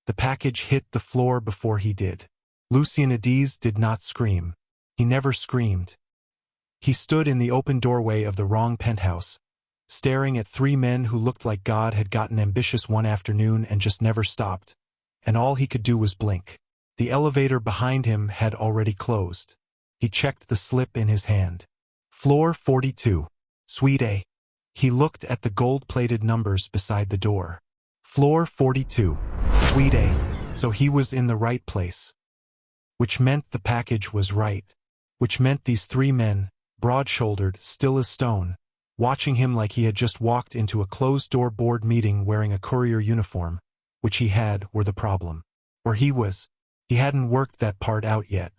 The package hit the floor before he did. Lucien did not scream. He never screamed. He stood in the open doorway of the wrong penthouse, staring at three men who looked like God had gotten ambitious one afternoon and just never stopped, and all he could do was blink. The elevator behind him had already closed. He checked the slip in his hand. Floor 42. Suite A. He looked at the gold-plated numbers beside the door. Floor 42. Suite A. So he was in the right place. Which meant the package was right. Which meant these three men, broad-shouldered, still as stone, watching him like he had just walked into a closed-door board meeting wearing a courier uniform, which he had, were the problem. Or he was. He hadn't worked that part out yet.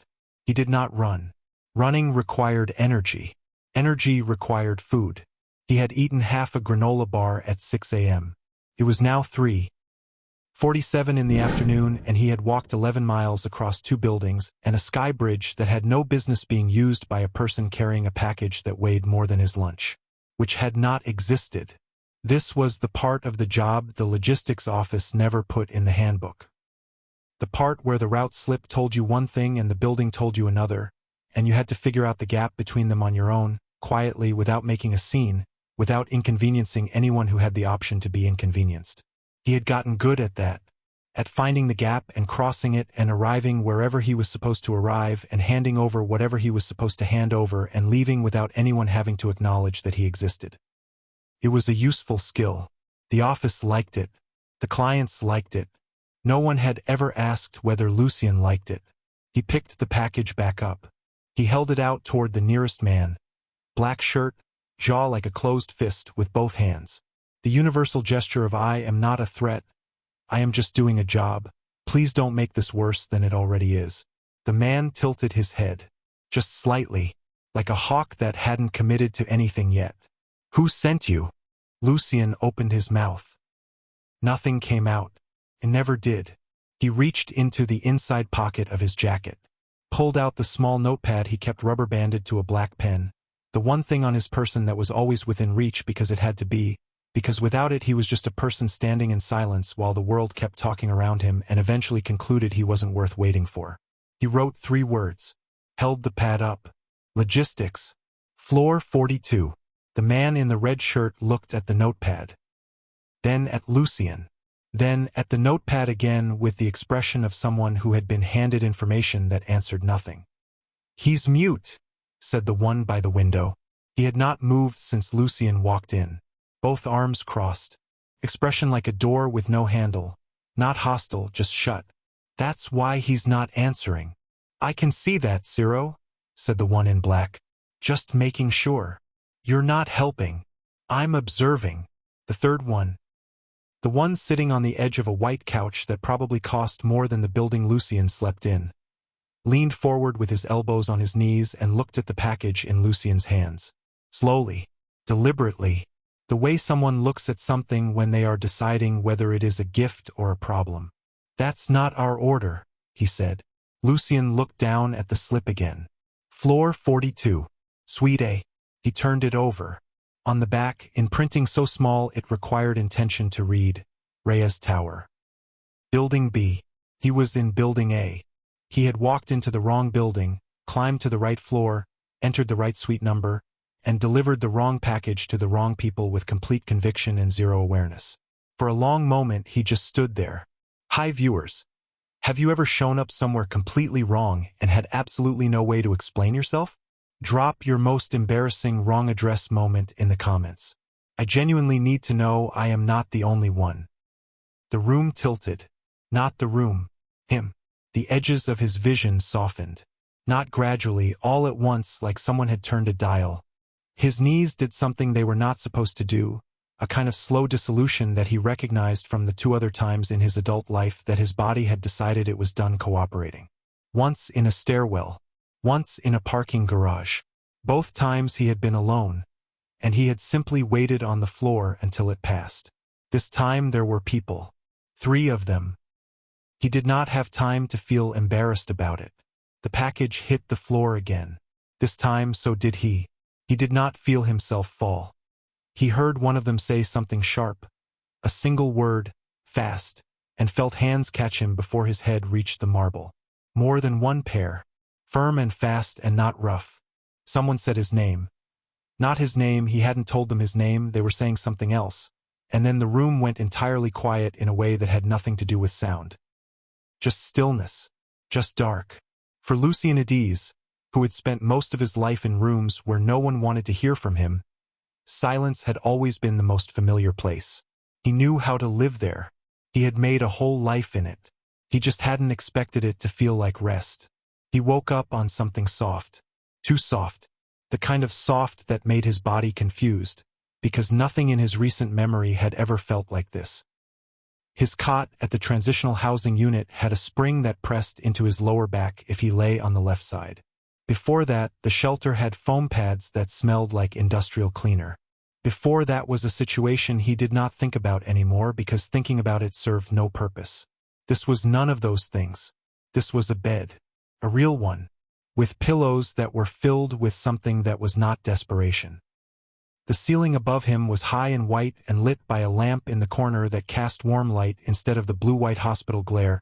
He did not run. Running required energy. Energy required food. He had eaten half a granola bar at 6 a.m. It was now 3:47 in the afternoon, and he had walked 11 miles across 2 buildings and a sky bridge that had no business being used by a person carrying a package that weighed more than his lunch, which had not existed. This was the part of the job the logistics office never put in the handbook. The part where the route slip told you one thing and the building told you another, and you had to figure out the gap between them on your own, quietly, without making a scene, without inconveniencing anyone who had the option to be inconvenienced. He had gotten good at that, at finding the gap and crossing it and arriving wherever he was supposed to arrive and handing over whatever he was supposed to hand over and leaving without anyone having to acknowledge that he existed. It was a useful skill. The office liked it. The clients liked it. No one had ever asked whether Lucien liked it. He picked the package back up. He held it out toward the nearest man. Black shirt, jaw like a closed fist with both hands. The universal gesture of I am not a threat. I am just doing a job. Please don't make this worse than it already is. The man tilted his head. Just slightly, like a hawk that hadn't committed to anything yet. Who sent you? Lucien opened his mouth. Nothing came out. It never did. He reached into the inside pocket of his jacket, pulled out the small notepad he kept rubber-banded to a black pen, the one thing on his person that was always within reach because it had to be, because without it he was just a person standing in silence while the world kept talking around him and eventually concluded he wasn't worth waiting for. He wrote 3 words, held the pad up. Logistics. Floor 42. The man in the red shirt looked at the notepad. Then at Lucien. Then at the notepad again with the expression of someone who had been handed information that answered nothing. He's mute, said the one by the window. He had not moved since Lucien walked in. Both arms crossed. Expression like a door with no handle. Not hostile, just shut. That's why he's not answering. I can see that, Ciro, said the one in black. Just making sure. You're not helping. I'm observing. The third one. The one sitting on the edge of a white couch that probably cost more than the building Lucien slept in, leaned forward with his elbows on his knees and looked at the package in Lucien's hands. Slowly, deliberately, the way someone looks at something when they are deciding whether it is a gift or a problem. That's not our order, he said. Lucien looked down at the slip again. Floor 42. Suite A. He turned it over. On the back, in printing so small it required intention to read, Reyes Tower. Building B. He was in Building A. He had walked into the wrong building, climbed to the right floor, entered the right suite number, and delivered the wrong package to the wrong people with complete conviction and zero awareness. For a long moment he just stood there. Hi viewers. Have you ever shown up somewhere completely wrong and had absolutely no way to explain yourself? Drop your most embarrassing wrong address moment in the comments. I genuinely need to know I am not the only one. The room tilted. Not the room. Him. The edges of his vision softened. Not gradually, all at once, like someone had turned a dial. His knees did something they were not supposed to do, a kind of slow dissolution that he recognized from the 2 other times in his adult life that his body had decided it was done cooperating. Once in a stairwell. Once in a parking garage. Both times he had been alone, and he had simply waited on the floor until it passed. This time there were people. 3 of them. He did not have time to feel embarrassed about it. The package hit the floor again. This time so did he. He did not feel himself fall. He heard one of them say something sharp. A single word, fast. and felt hands catch him before his head reached the marble. More than one pair. Firm and fast and not rough. Someone said his name. Not his name, he hadn't told them his name, they were saying something else. And then the room went entirely quiet in a way that had nothing to do with sound. Just stillness. Just dark. For Lucien, who had spent most of his life in rooms where no one wanted to hear from him, silence had always been the most familiar place. He knew how to live there. He had made a whole life in it. He just hadn't expected it to feel like rest. He woke up on something soft. Too soft. The kind of soft that made his body confused, because nothing in his recent memory had ever felt like this. His cot at the transitional housing unit had a spring that pressed into his lower back if he lay on the left side. Before that, the shelter had foam pads that smelled like industrial cleaner. Before that was a situation he did not think about anymore because thinking about it served no purpose. This was none of those things. This was a bed. A real one. With pillows that were filled with something that was not desperation. The ceiling above him was high and white and lit by a lamp in the corner that cast warm light instead of the blue-white hospital glare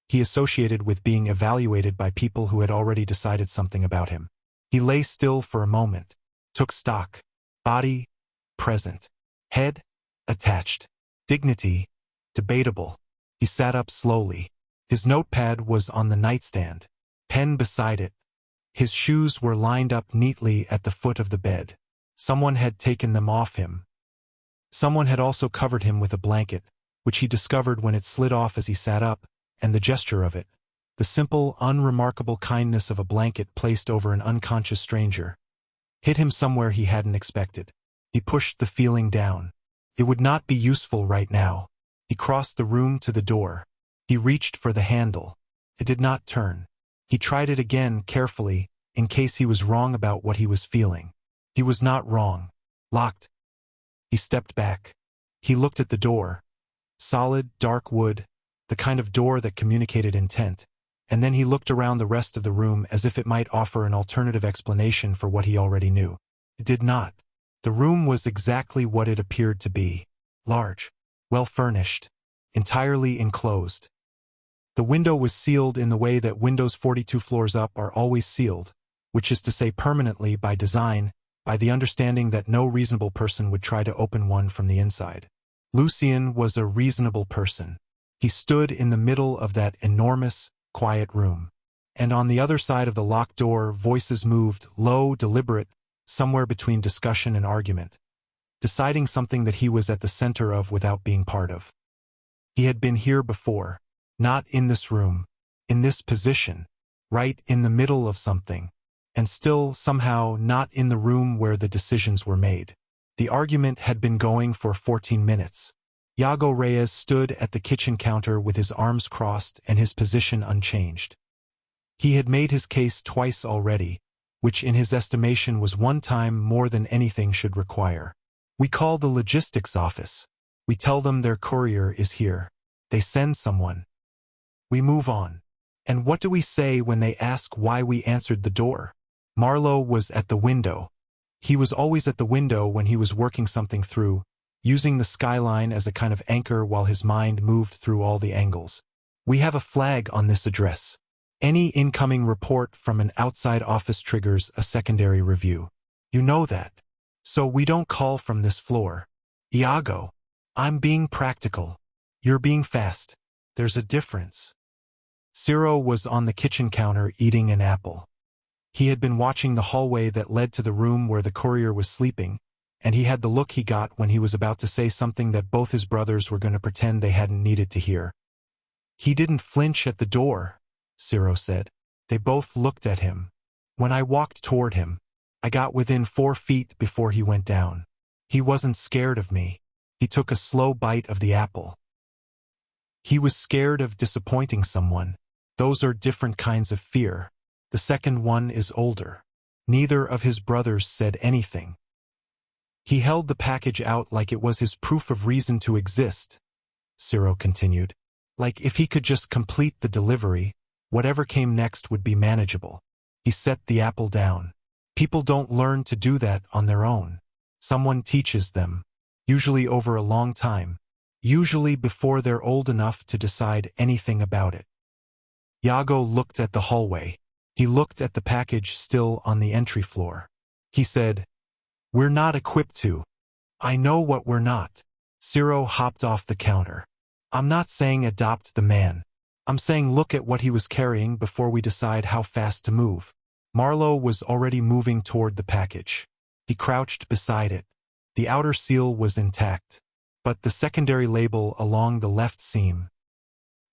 he associated with being evaluated by people who had already decided something about him. He lay still for a moment, took stock. Body, present. Head, attached. Dignity, debatable. He sat up slowly. His notepad was on the nightstand, pen beside it. His shoes were lined up neatly at the foot of the bed. Someone had taken them off him. Someone had also covered him with a blanket, which he discovered when it slid off as he sat up, and the gesture of it, the simple, unremarkable kindness of a blanket placed over an unconscious stranger, hit him somewhere he hadn't expected. He pushed the feeling down. It would not be useful right now. He crossed the room to the door. He reached for the handle. It did not turn. He tried it again carefully, in case he was wrong about what he was feeling. He was not wrong. Locked. He stepped back. He looked at the door. Solid, dark wood, the kind of door that communicated intent, and then he looked around the rest of the room as if it might offer an alternative explanation for what he already knew. It did not. The room was exactly what it appeared to be. Large. Well-furnished. Entirely enclosed. The window was sealed in the way that windows 42 floors up are always sealed, which is to say permanently by design, by the understanding that no reasonable person would try to open one from the inside. Lucien was a reasonable person. He stood in the middle of that enormous, quiet room. And on the other side of the locked door, voices moved, low, deliberate, somewhere between discussion and argument, deciding something that he was at the center of without being part of. He had been here before, not in this room, in this position, right in the middle of something, and still, somehow, not in the room where the decisions were made. The argument had been going for 14 minutes. Iago Reyes stood at the kitchen counter with his arms crossed and his position unchanged. He had made his case twice already, which in his estimation was one time more than anything should require. We call the logistics office. We tell them their courier is here. They send someone. We move on. And what do we say when they ask why we answered the door? Marlowe was at the window. He was always at the window when he was working something through, using the skyline as a kind of anchor while his mind moved through all the angles. We have a flag on this address. Any incoming report from an outside office triggers a secondary review. You know that. So we don't call from this floor. Iago, I'm being practical. You're being fast. There's a difference. Ciro was on the kitchen counter eating an apple. He had been watching the hallway that led to the room where the courier was sleeping, and he had the look he got when he was about to say something that both his brothers were going to pretend they hadn't needed to hear. He didn't flinch at the door, Ciro said. They both looked at him. When I walked toward him, I got within 4 feet before he went down. He wasn't scared of me. He took a slow bite of the apple. He was scared of disappointing someone. Those are different kinds of fear. The second one is older. Neither of his brothers said anything. He held the package out like it was his proof of reason to exist, Ciro continued. Like if he could just complete the delivery, whatever came next would be manageable. He set the apple down. People don't learn to do that on their own. Someone teaches them, usually over a long time. usually before they're old enough to decide anything about it. Iago looked at the hallway. He looked at the package still on the entry floor. He said, "We're not equipped to." "I know what we're not." Ciro hopped off the counter. "I'm not saying adopt the man. I'm saying look at what he was carrying before we decide how fast to move." Marlowe was already moving toward the package. He crouched beside it. The outer seal was intact, but the secondary label along the left seam,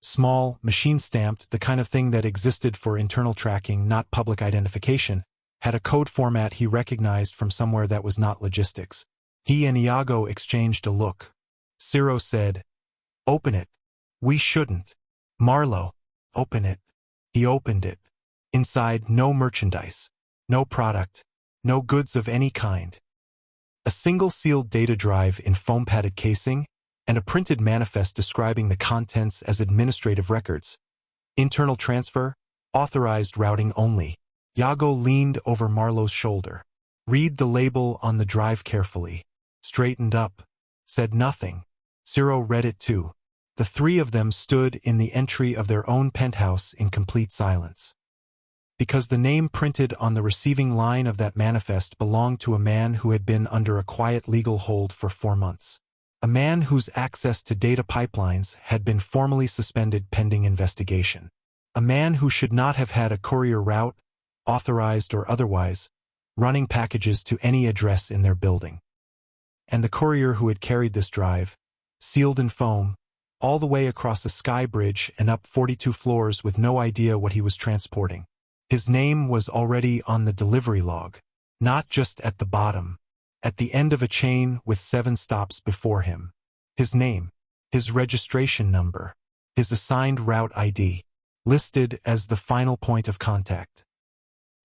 small, machine-stamped, the kind of thing that existed for internal tracking, not public identification, had a code format he recognized from somewhere that was not logistics. He and Iago exchanged a look. Ciro said, "Open it." "We shouldn't." "Marlowe, open it." He opened it. Inside, no merchandise, no product, no goods of any kind. A single sealed data drive in foam-padded casing, and a printed manifest describing the contents as administrative records. Internal transfer, authorized routing only. Iago leaned over Marlowe's shoulder. Read the label on the drive carefully. Straightened up. Said nothing. Ciro read it too. The three of them stood in the entry of their own penthouse in complete silence. Because the name printed on the receiving line of that manifest belonged to a man who had been under a quiet legal hold for 4 months. A man whose access to data pipelines had been formally suspended pending investigation. A man who should not have had a courier route, authorized or otherwise, running packages to any address in their building. And the courier who had carried this drive, sealed in foam, all the way across a sky bridge and up 42 floors with no idea what he was transporting. His name was already on the delivery log, not just at the bottom, at the end of a chain with 7 stops before him. His name, his registration number, his assigned route ID, listed as the final point of contact.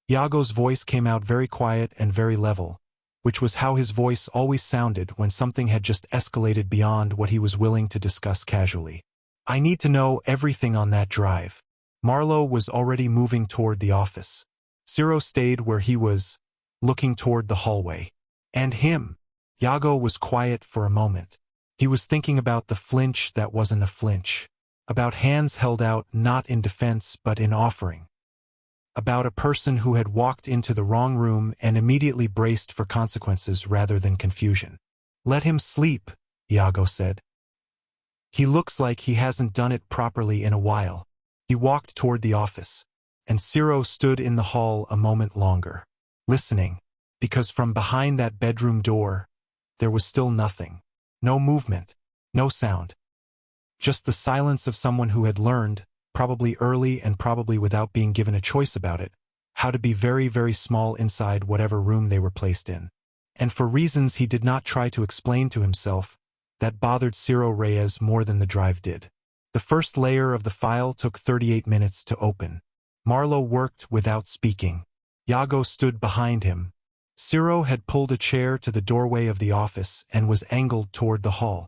Iago's voice came out very quiet and very level, which was how his voice always sounded when something had just escalated beyond what he was willing to discuss casually. "I need to know everything on that drive." Marlowe was already moving toward the office. Ciro stayed where he was, looking toward the hallway. And him. Iago was quiet for a moment. He was thinking about the flinch that wasn't a flinch. About hands held out not in defense but in offering. About a person who had walked into the wrong room and immediately braced for consequences rather than confusion. "Let him sleep," Iago said. "He looks like he hasn't done it properly in a while." He walked toward the office, and Ciro stood in the hall a moment longer, listening, because from behind that bedroom door, there was still nothing. No movement, no sound. Just the silence of someone who had learned, probably early and probably without being given a choice about it, how to be very, very small inside whatever room they were placed in. And for reasons he did not try to explain to himself, that bothered Ciro Reyes more than the drive did. The first layer of the file took 38 minutes to open. Marlowe worked without speaking. Iago stood behind him. Ciro had pulled a chair to the doorway of the office and was angled toward the hall.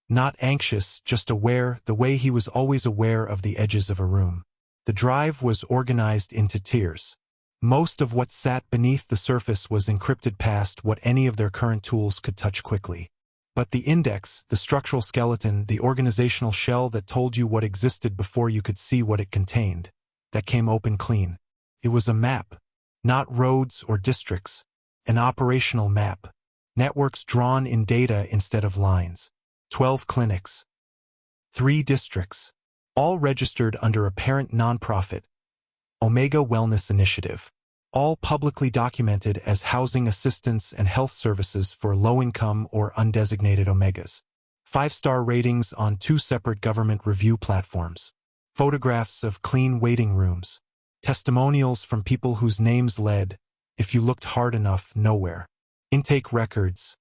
Not anxious, just aware, the way he was always aware of the edges of a room. The drive was organized into tiers. Most of what sat beneath the surface was encrypted past what any of their current tools could touch quickly. But the index, the structural skeleton, the organizational shell that told you what existed before you could see what it contained, that came open clean. It was a map, not roads or districts, an operational map. Networks drawn in data instead of lines. 12 clinics. 3 districts. All registered under a parent nonprofit, Omega Wellness Initiative. All publicly documented as housing assistance and health services for low-income or undesignated Omegas. 5-star ratings on 2 separate government review platforms. Photographs of clean waiting rooms. Testimonials from people whose names led, if you looked hard enough, nowhere. Intake records.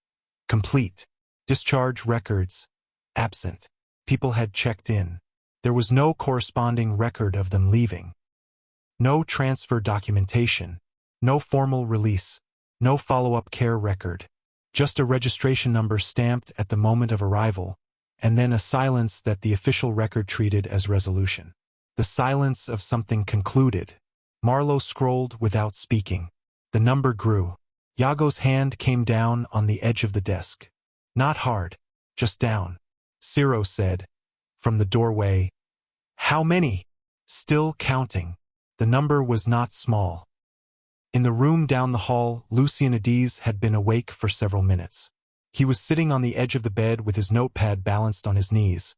Complete. Discharge records. Absent. People had checked in. There was no corresponding record of them leaving. No transfer documentation. No formal release. No follow-up care record. Just a registration number stamped at the moment of arrival, and then a silence that the official record treated as resolution. The silence of something concluded. Marlowe scrolled without speaking. The number grew. Iago's hand came down on the edge of the desk. Not hard, just down. Ciro said, from the doorway. How many? Still counting. The number was not small. In the room down the hall, Lucien had been awake for several minutes. He was sitting on the edge of the bed with his notepad balanced on his knees,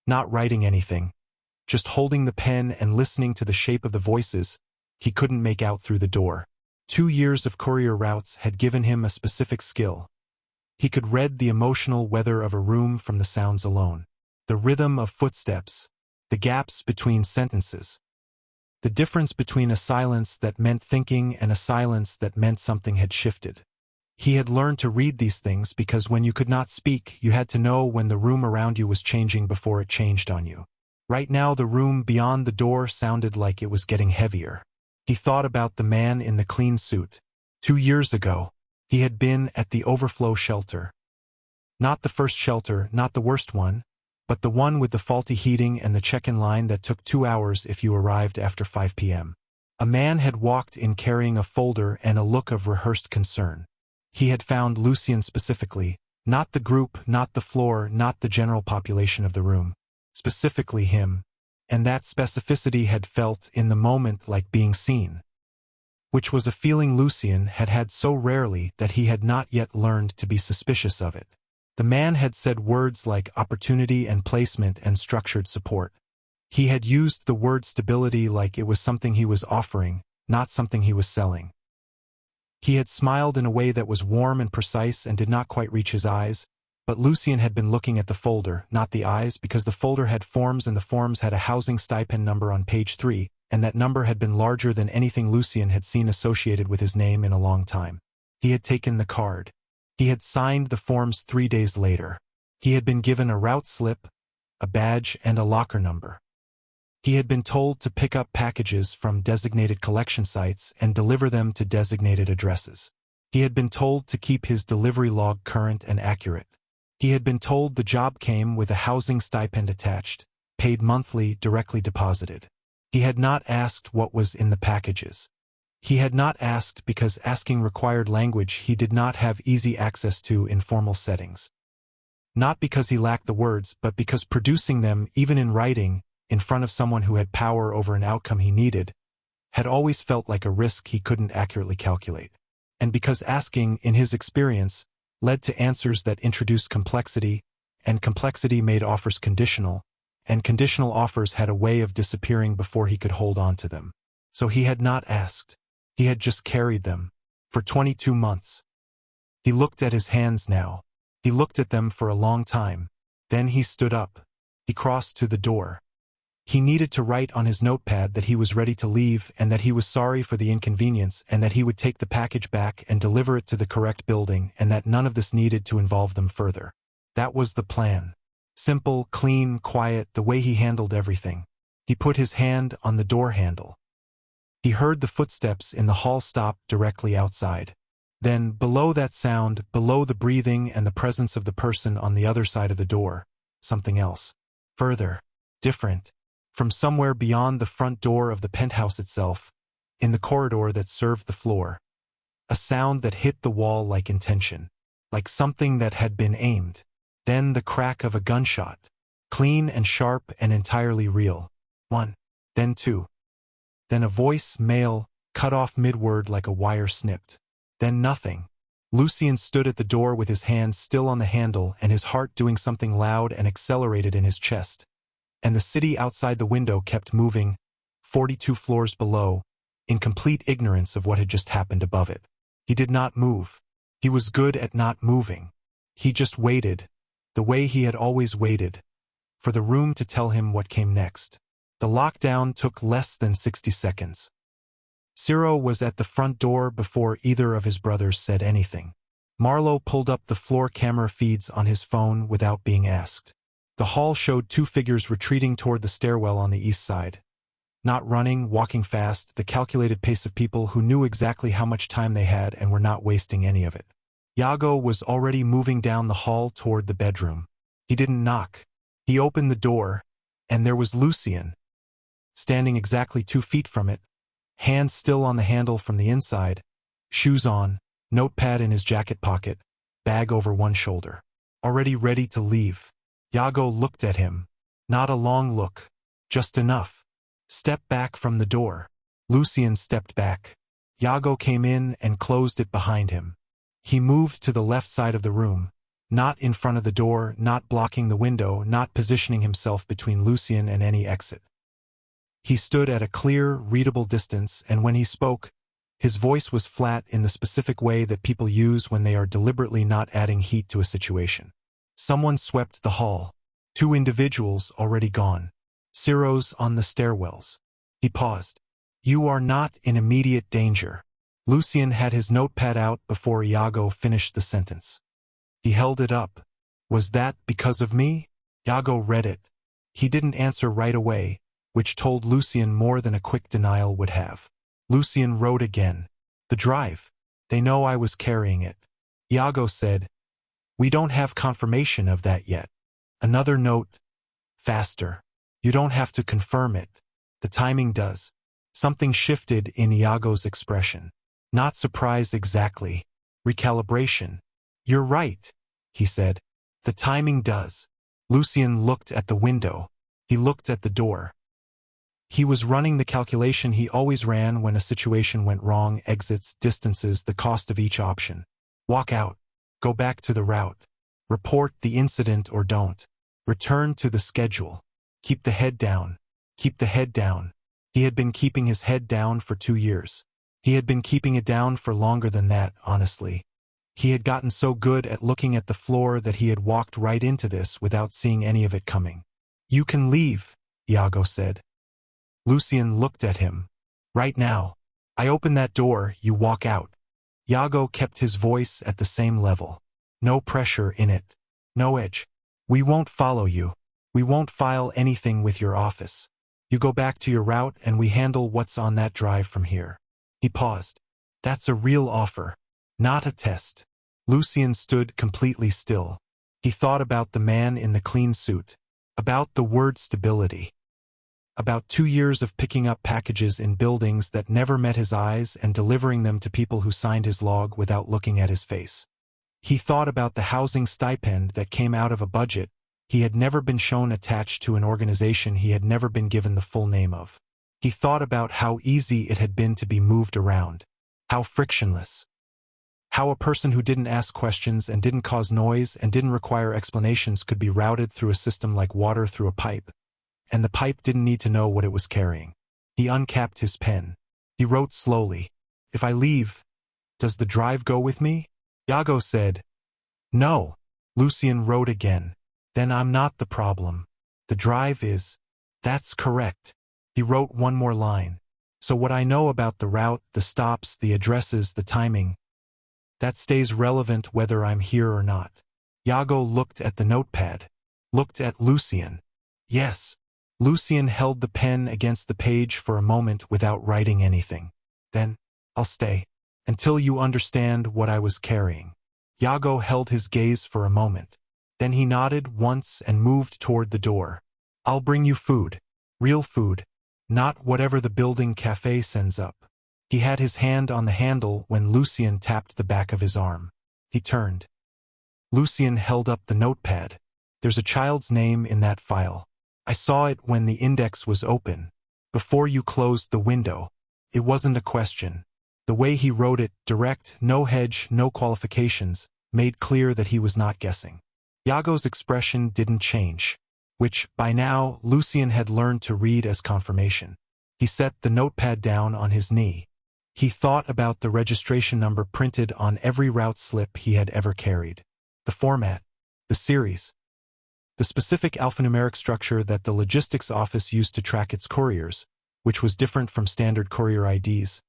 not writing anything, just holding the pen and listening to the shape of the voices he couldn't make out through the door. 2 years of courier routes had given him a specific skill. He could read the emotional weather of a room from the sounds alone, the rhythm of footsteps, the gaps between sentences, the difference between a silence that meant thinking and a silence that meant something had shifted. He had learned to read these things because when you could not speak, you had to know when the room around you was changing before it changed on you. Right now the room beyond the door sounded like it was getting heavier. He thought about the man in the clean suit. 2 years ago, he had been at the overflow shelter. Not the first shelter, not the worst one, but the one with the faulty heating and the check-in line that took 2 hours if you arrived after 5 p.m. A man had walked in carrying a folder and a look of rehearsed concern. He had found Lucien specifically, not the group, not the floor, not the general population of the room. Specifically him. And that specificity had felt in the moment like being seen, which was a feeling Lucien had had so rarely that he had not yet learned to be suspicious of it. The man had said words like opportunity and placement and structured support. He had used the word stability like it was something he was offering, not something he was selling. He had smiled in a way that was warm and precise and did not quite reach his eyes, but Lucien had been looking at the folder, not the eyes, because the folder had forms and the forms had a housing stipend number on page 3, and that number had been larger than anything Lucien had seen associated with his name in a long time. He had taken the card. He had signed the forms 3 days later. He had been given a route slip, a badge, and a locker number. He had been told to pick up packages from designated collection sites and deliver them to designated addresses. He had been told to keep his delivery log current and accurate. He had been told the job came with a housing stipend attached, paid monthly, directly deposited. He had not asked what was in the packages. He had not asked because asking required language he did not have easy access to in formal settings. Not because he lacked the words, but because producing them, even in writing, in front of someone who had power over an outcome he needed, had always felt like a risk he couldn't accurately calculate. And because asking, in his experience, led to answers that introduced complexity, and complexity made offers conditional, and conditional offers had a way of disappearing before he could hold on to them. So he had not asked. He had just carried them. For 22 months. He looked at his hands now. He looked at them for a long time. Then he stood up. He crossed to the door. He needed to write on his notepad that he was ready to leave and that he was sorry for the inconvenience and that he would take the package back and deliver it to the correct building and that none of this needed to involve them further. That was the plan. Simple, clean, quiet, the way he handled everything. He put his hand on the door handle. He heard the footsteps in the hall stop directly outside. Then, below that sound, below the breathing and the presence of the person on the other side of the door, something else. Further. Different. From somewhere beyond the front door of the penthouse itself, in the corridor that served the floor. A sound that hit the wall like intention. Like something that had been aimed. Then the crack of a gunshot. Clean and sharp and entirely real. 1. Then 2. Then a voice, male, cut off mid-word like a wire snipped. Then nothing. Lucien stood at the door with his hands still on the handle and his heart doing something loud and accelerated in his chest. And the city outside the window kept moving, 42 floors below, in complete ignorance of what had just happened above it. He did not move. He was good at not moving. He just waited, the way he had always waited, for the room to tell him what came next. The lockdown took less than 60 seconds. Ciro was at the front door before either of his brothers said anything. Marlowe pulled up the floor camera feeds on his phone without being asked. The hall showed 2 figures retreating toward the stairwell on the east side. Not running, walking fast, the calculated pace of people who knew exactly how much time they had and were not wasting any of it. Iago was already moving down the hall toward the bedroom. He didn't knock. He opened the door, and there was Lucien, standing exactly 2 feet from it, hands still on the handle from the inside, shoes on, notepad in his jacket pocket, bag over one shoulder. Already ready to leave. Iago looked at him. Not a long look. Just enough. Step back from the door. Lucien stepped back. Iago came in and closed it behind him. He moved to the left side of the room, not in front of the door, not blocking the window, not positioning himself between Lucien and any exit. He stood at a clear, readable distance, and when he spoke, his voice was flat in the specific way that people use when they are deliberately not adding heat to a situation. Someone swept the hall. 2 individuals already gone. Ciro's on the stairwells. He paused. You are not in immediate danger. Lucien had his notepad out before Iago finished the sentence. He held it up. Was that because of me? Iago read it. He didn't answer right away, which told Lucien more than a quick denial would have. Lucien wrote again. The drive. They know I was carrying it. Iago said, we don't have confirmation of that yet. Another note. Faster. You don't have to confirm it. The timing does. Something shifted in Iago's expression. Not surprise exactly. Recalibration. You're right, he said. The timing does. Lucien looked at the window. He looked at the door. He was running the calculation he always ran when a situation went wrong: exits, distances, the cost of each option. Walk out. Go back to the route. Report the incident or don't. Return to the schedule. Keep the head down. Keep the head down. He had been keeping his head down for 2 years. He had been keeping it down for longer than that, honestly. He had gotten so good at looking at the floor that he had walked right into this without seeing any of it coming. You can leave, Iago said. Lucien looked at him. Right now. I open that door, you walk out. Iago kept his voice at the same level. No pressure in it. No edge. We won't follow you. We won't file anything with your office. You go back to your route and we handle what's on that drive from here. He paused. That's a real offer. Not a test. Lucien stood completely still. He thought about the man in the clean suit. About the word stability. About 2 years of picking up packages in buildings that never met his eyes and delivering them to people who signed his log without looking at his face. He thought about the housing stipend that came out of a budget he had never been shown attached to an organization he had never been given the full name of. He thought about how easy it had been to be moved around. How frictionless. How a person who didn't ask questions and didn't cause noise and didn't require explanations could be routed through a system like water through a pipe. And the pipe didn't need to know what it was carrying. He uncapped his pen. He wrote slowly. If I leave, does the drive go with me? Iago said. No. Lucien wrote again. Then I'm not the problem. The drive is. That's correct. He wrote one more line. So what I know about the route, the stops, the addresses, the timing, that stays relevant whether I'm here or not. Iago looked at the notepad. Looked at Lucien. Yes. Lucien held the pen against the page for a moment without writing anything. Then, I'll stay. Until you understand what I was carrying. Iago held his gaze for a moment. Then he nodded once and moved toward the door. I'll bring you food. Real food. Not whatever the building cafe sends up. He had his hand on the handle when Lucien tapped the back of his arm. He turned. Lucien held up the notepad. There's a child's name in that file. I saw it when the index was open. Before you closed the window. It wasn't a question. The way he wrote it, direct, no hedge, no qualifications, made clear that he was not guessing. Iago's expression didn't change, which, by now, Lucien had learned to read as confirmation. He set the notepad down on his knee. He thought about the registration number printed on every route slip he had ever carried. The format. The series. The specific alphanumeric structure that the logistics office used to track its couriers, which was different from standard courier IDs.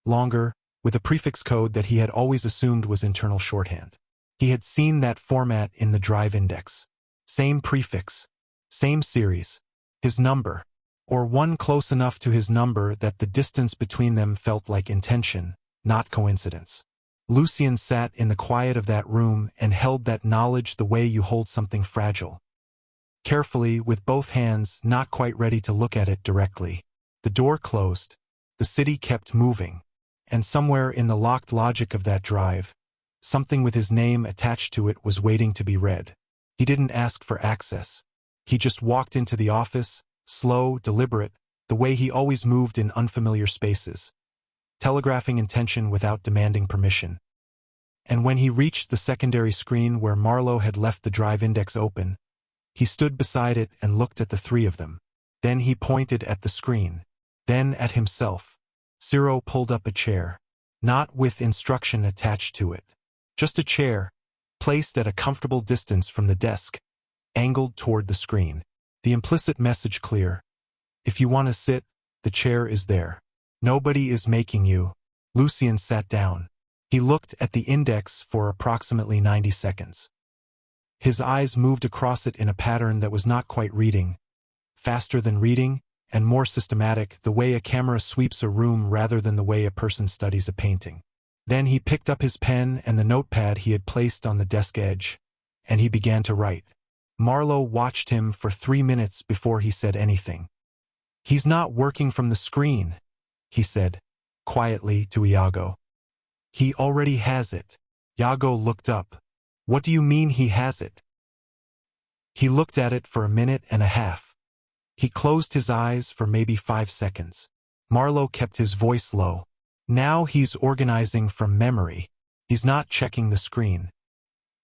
Longer, with a prefix code that he had always assumed was internal shorthand. He had seen that format in the drive index. Same prefix. Same series. His number. Or one close enough to his number that the distance between them felt like intention, not coincidence. Lucien sat in the quiet of that room and held that knowledge the way you hold something fragile. Carefully, with both hands, not quite ready to look at it directly. The door closed. The city kept moving. And somewhere in the locked logic of that drive, something with his name attached to it was waiting to be read. He didn't ask for access. He just walked into the office, slow, deliberate, the way he always moved in unfamiliar spaces, telegraphing intention without demanding permission. And when he reached the secondary screen where Marlowe had left the drive index open, he stood beside it and looked at the three of them. Then he pointed at the screen. Then at himself. Ciro pulled up a chair. Not with instruction attached to it. Just a chair, placed at a comfortable distance from the desk, angled toward the screen. The implicit message clear. If you want to sit, the chair is there. Nobody is making you. Lucien sat down. He looked at the index for approximately 90 seconds. His eyes moved across it in a pattern that was not quite reading. Faster than reading, and more systematic, the way a camera sweeps a room rather than the way a person studies a painting. Then he picked up his pen and the notepad he had placed on the desk edge, and he began to write. Marlowe watched him for 3 minutes before he said anything. "He's not working from the screen," he said, quietly to Iago. "He already has it." Iago looked up. "What do you mean he has it?" He looked at it for a minute and a half. He closed his eyes for maybe 5 seconds. Marlowe kept his voice low. "Now he's organizing from memory. He's not checking the screen.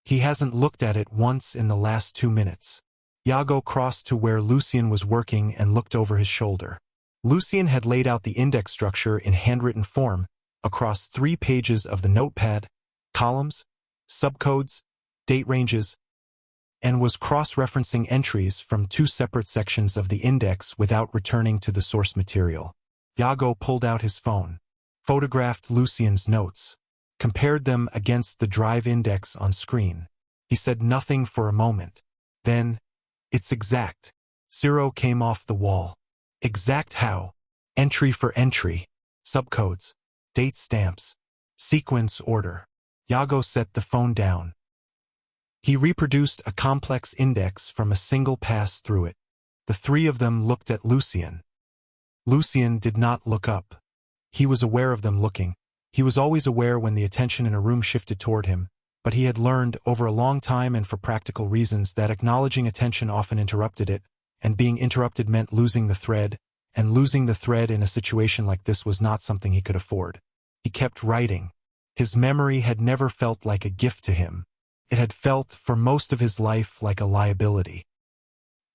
He hasn't looked at it once in the last 2 minutes." Iago crossed to where Lucien was working and looked over his shoulder. Lucien had laid out the index structure in handwritten form across 3 pages of the notepad, columns, subcodes, date ranges, and was cross-referencing entries from 2 separate sections of the index without returning to the source material. Iago pulled out his phone, photographed Lucien's notes, compared them against the drive index on screen. He said nothing for a moment. Then, "It's exact." Ciro came off the wall. "Exact how?" "Entry for entry. Subcodes. Date stamps. Sequence order." Iago set the phone down. He reproduced a complex index from a single pass through it. The 3 of them looked at Lucien. Lucien did not look up. He was aware of them looking. He was always aware when the attention in a room shifted toward him, but he had learned over a long time and for practical reasons that acknowledging attention often interrupted it, and being interrupted meant losing the thread, and losing the thread in a situation like this was not something he could afford. He kept writing. His memory had never felt like a gift to him. It had felt, for most of his life, like a liability.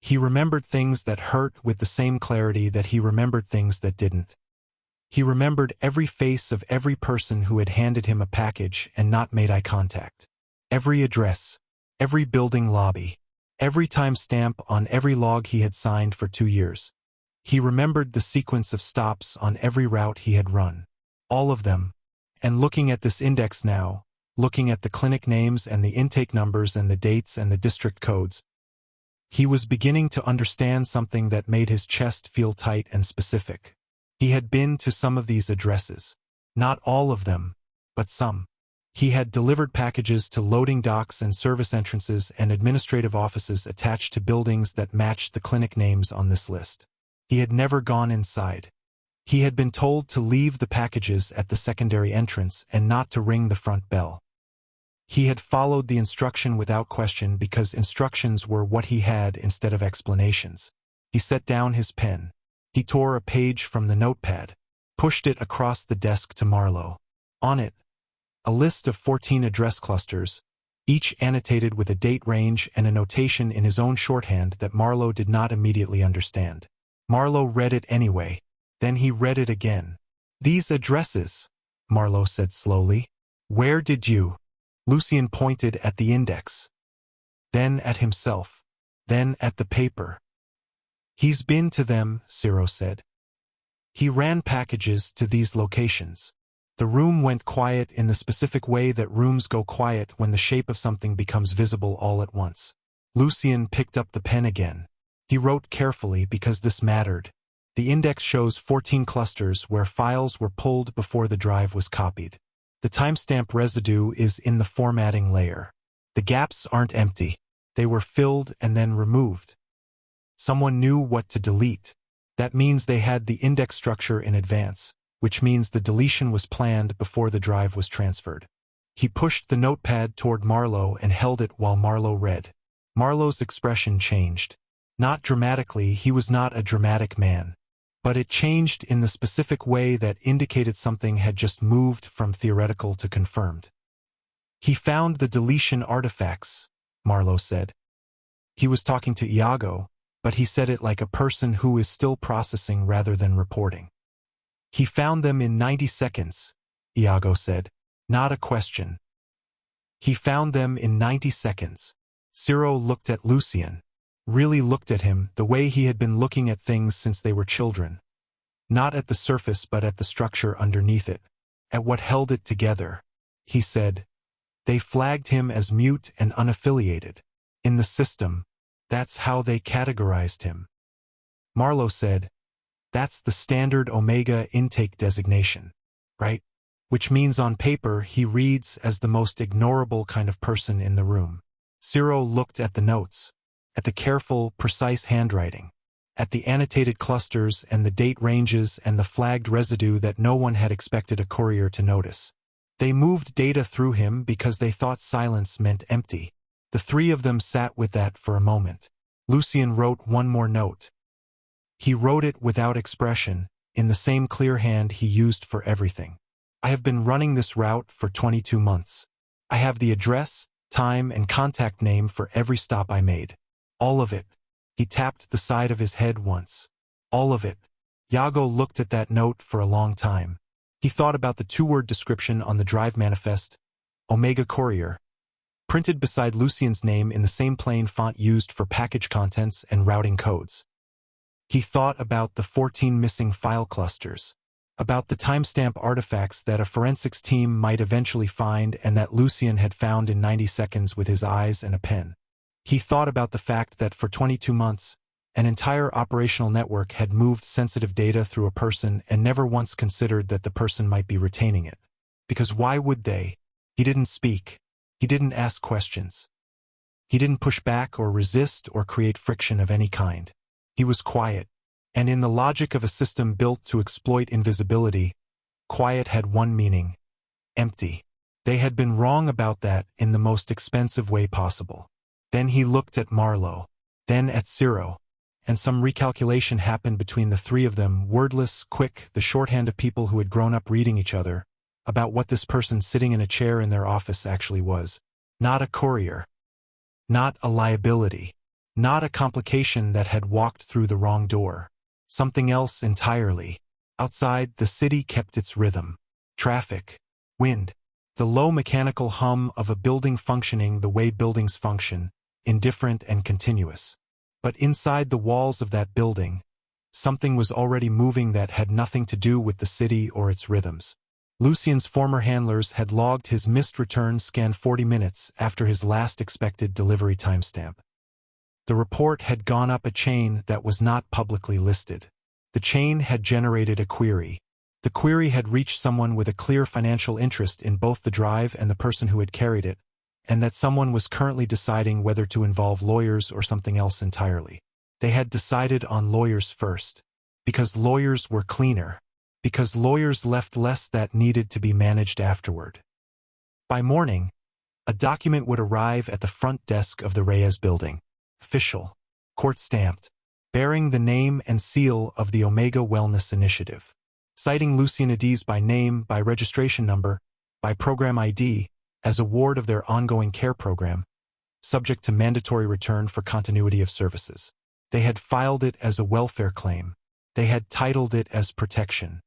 He remembered things that hurt with the same clarity that he remembered things that didn't. He remembered every face of every person who had handed him a package and not made eye contact. Every address, every building lobby, every timestamp on every log he had signed for 2 years. He remembered the sequence of stops on every route he had run. All of them. And looking at this index now, looking at the clinic names and the intake numbers and the dates and the district codes, he was beginning to understand something that made his chest feel tight and specific. He had been to some of these addresses. Not all of them, but some. He had delivered packages to loading docks and service entrances and administrative offices attached to buildings that matched the clinic names on this list. He had never gone inside. He had been told to leave the packages at the secondary entrance and not to ring the front bell. He had followed the instruction without question because instructions were what he had instead of explanations. He set down his pen. He tore a page from the notepad, pushed it across the desk to Marlowe. On it, a list of 14 address clusters, each annotated with a date range and a notation in his own shorthand that Marlowe did not immediately understand. Marlowe read it anyway. Then he read it again. "These addresses," Marlowe said slowly. "Where did you?" Lucien pointed at the index. Then at himself. Then at the paper. "He's been to them," Ciro said. "He ran packages to these locations." The room went quiet in the specific way that rooms go quiet when the shape of something becomes visible all at once. Lucien picked up the pen again. He wrote carefully because this mattered. The index shows 14 clusters where files were pulled before the drive was copied. The timestamp residue is in the formatting layer. The gaps aren't empty. They were filled and then removed. Someone knew what to delete. That means they had the index structure in advance, which means the deletion was planned before the drive was transferred. He pushed the notepad toward Marlowe and held it while Marlowe read. Marlowe's expression changed. Not dramatically, he was not a dramatic man. But it changed in the specific way that indicated something had just moved from theoretical to confirmed. He found the deletion artifacts, Marlowe said. He was talking to Iago, but he said it like a person who is still processing rather than reporting. He found them in 90 seconds, Iago said. Not a question. He found them in 90 seconds. Ciro looked at Lucien. Really looked at him the way he had been looking at things since they were children. Not at the surface but at the structure underneath it. At what held it together. He said. They flagged him as mute and unaffiliated. In the system, that's how they categorized him. Marlowe said, that's the standard Omega intake designation, right? Which means on paper he reads as the most ignorable kind of person in the room. Ciro looked at the notes, at the careful, precise handwriting, at the annotated clusters and the date ranges and the flagged residue that no one had expected a courier to notice. They moved data through him because they thought silence meant empty. The three of them sat with that for a moment. Lucien wrote one more note. He wrote it without expression, in the same clear hand he used for everything. I have been running this route for 22 months. I have the address, time, and contact name for every stop I made. All of it. He tapped the side of his head once. All of it. Iago looked at that note for a long time. He thought about the two-word description on the drive manifest, Omega Courier, printed beside Lucien's name in the same plain font used for package contents and routing codes. He thought about the 14 missing file clusters, about the timestamp artifacts that a forensics team might eventually find and that Lucien had found in 90 seconds with his eyes and a pen. He thought about the fact that for 22 months, an entire operational network had moved sensitive data through a person and never once considered that the person might be retaining it. Because why would they? He didn't speak. He didn't ask questions. He didn't push back or resist or create friction of any kind. He was quiet. And in the logic of a system built to exploit invisibility, quiet had one meaning: empty. They had been wrong about that in the most expensive way possible. Then he looked at Marlowe, then at Ciro, and some recalculation happened between the three of them, wordless, quick, the shorthand of people who had grown up reading each other, about what this person sitting in a chair in their office actually was. Not a courier. Not a liability. Not a complication that had walked through the wrong door. Something else entirely. Outside, the city kept its rhythm. Traffic. Wind. The low mechanical hum of a building functioning the way buildings function, indifferent and continuous. But inside the walls of that building, something was already moving that had nothing to do with the city or its rhythms. Lucien's former handlers had logged his missed return scan 40 minutes after his last expected delivery timestamp. The report had gone up a chain that was not publicly listed. The chain had generated a query. The query had reached someone with a clear financial interest in both the drive and the person who had carried it, and that someone was currently deciding whether to involve lawyers or something else entirely. They had decided on lawyers first. Because lawyers were cleaner. Because lawyers left less that needed to be managed afterward. By morning, a document would arrive at the front desk of the Reyes building. Official. Court-stamped. Bearing the name and seal of the Omega Wellness Initiative. Citing Lucien by name, by registration number, by program ID, as a ward of their ongoing care program, subject to mandatory return for continuity of services. They had filed it as a welfare claim. They had titled it as protection.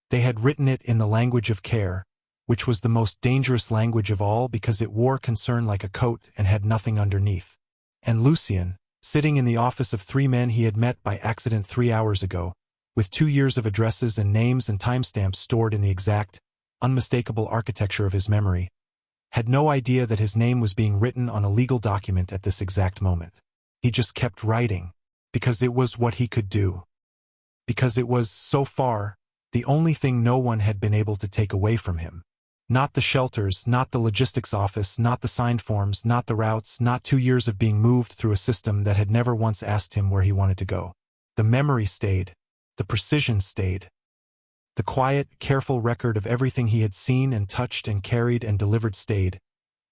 They had written it in the language of care, which was the most dangerous language of all because it wore concern like a coat and had nothing underneath. And Lucien, sitting in the office of three men he had met by accident 3 hours ago, with 2 years of addresses and names and timestamps stored in the exact, unmistakable architecture of his memory, had no idea that his name was being written on a legal document at this exact moment. He just kept writing, because it was what he could do. Because it was, so far, the only thing no one had been able to take away from him. Not the shelters, not the logistics office, not the signed forms, not the routes, not 2 years of being moved through a system that had never once asked him where he wanted to go. The memory stayed. The precision stayed. The quiet, careful record of everything he had seen and touched and carried and delivered stayed,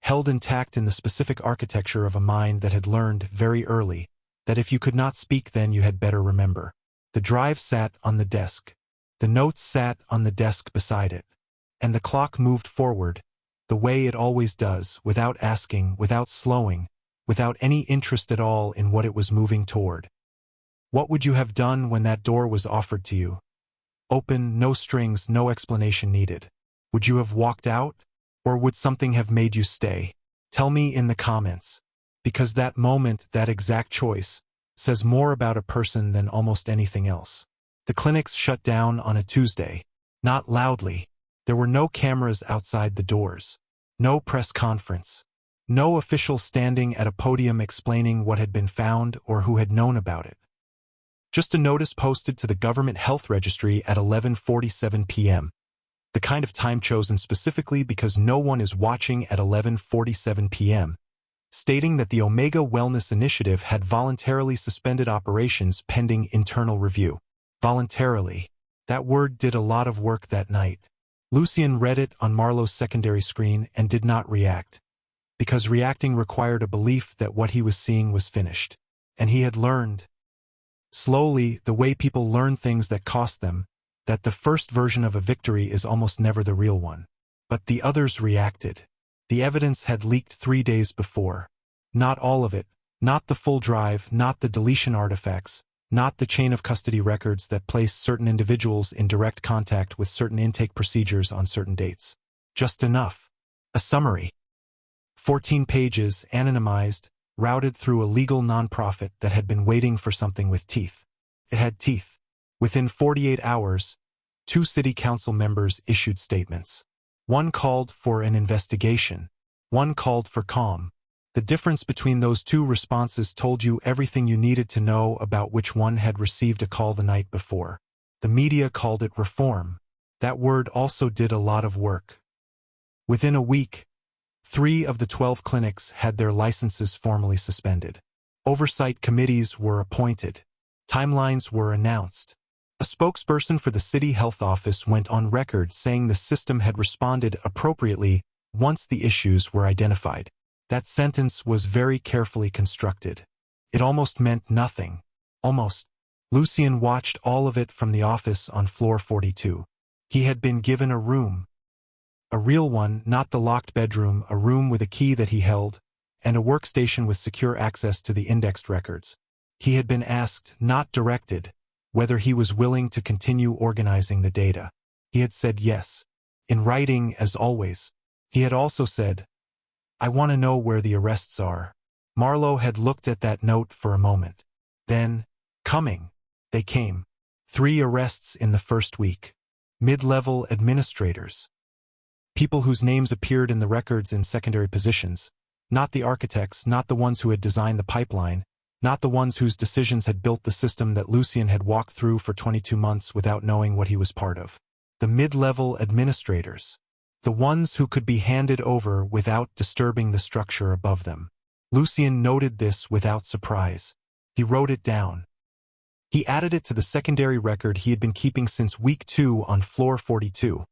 held intact in the specific architecture of a mind that had learned very early that if you could not speak then you had better remember. The drive sat on the desk. The notes sat on the desk beside it. And the clock moved forward, the way it always does, without asking, without slowing, without any interest at all in what it was moving toward. What would you have done when that door was offered to you? Open, no strings, no explanation needed. Would you have walked out? Or would something have made you stay? Tell me in the comments. Because that moment, that exact choice, says more about a person than almost anything else. The clinics shut down on a Tuesday. Not loudly. There were no cameras outside the doors. No press conference. No official standing at a podium explaining what had been found or who had known about it. Just a notice posted to the government health registry at 11:47 p.m. The kind of time chosen specifically because no one is watching at 11:47 p.m., stating that the Omega Wellness Initiative had voluntarily suspended operations pending internal review. Voluntarily. That word did a lot of work that night. Lucien read it on Marlowe's secondary screen and did not react, because reacting required a belief that what he was seeing was finished. And he had learned, slowly, the way people learn things that cost them, that the first version of a victory is almost never the real one. But the others reacted. The evidence had leaked 3 days before. Not all of it, not the full drive, not the deletion artifacts, not the chain of custody records that place certain individuals in direct contact with certain intake procedures on certain dates. Just enough. A summary. 14 pages, anonymized, routed through a legal nonprofit that had been waiting for something with teeth. It had teeth. Within 48 hours, 2 city council members issued statements. One called for an investigation. One called for calm. The difference between those 2 responses told you everything you needed to know about which one had received a call the night before. The media called it reform. That word also did a lot of work. Within a week, 3 of the 12 clinics had their licenses formally suspended. Oversight committees were appointed. Timelines were announced. A spokesperson for the city health office went on record saying the system had responded appropriately once the issues were identified. That sentence was very carefully constructed. It almost meant nothing. Almost. Lucien watched all of it from the office on floor 42. He had been given a room. A real one, not the locked bedroom, a room with a key that he held, and a workstation with secure access to the indexed records. He had been asked, not directed, whether he was willing to continue organizing the data. He had said yes. In writing, as always. He had also said, "I want to know where the arrests are." Marlowe had looked at that note for a moment. Then, coming, they came. 3 arrests in the first week. Mid-level administrators. People whose names appeared in the records in secondary positions. Not the architects, not the ones who had designed the pipeline, not the ones whose decisions had built the system that Lucien had walked through for 22 months without knowing what he was part of. The mid-level administrators. The ones who could be handed over without disturbing the structure above them. Lucien noted this without surprise. He wrote it down. He added it to the secondary record he had been keeping since week 2 on floor 42.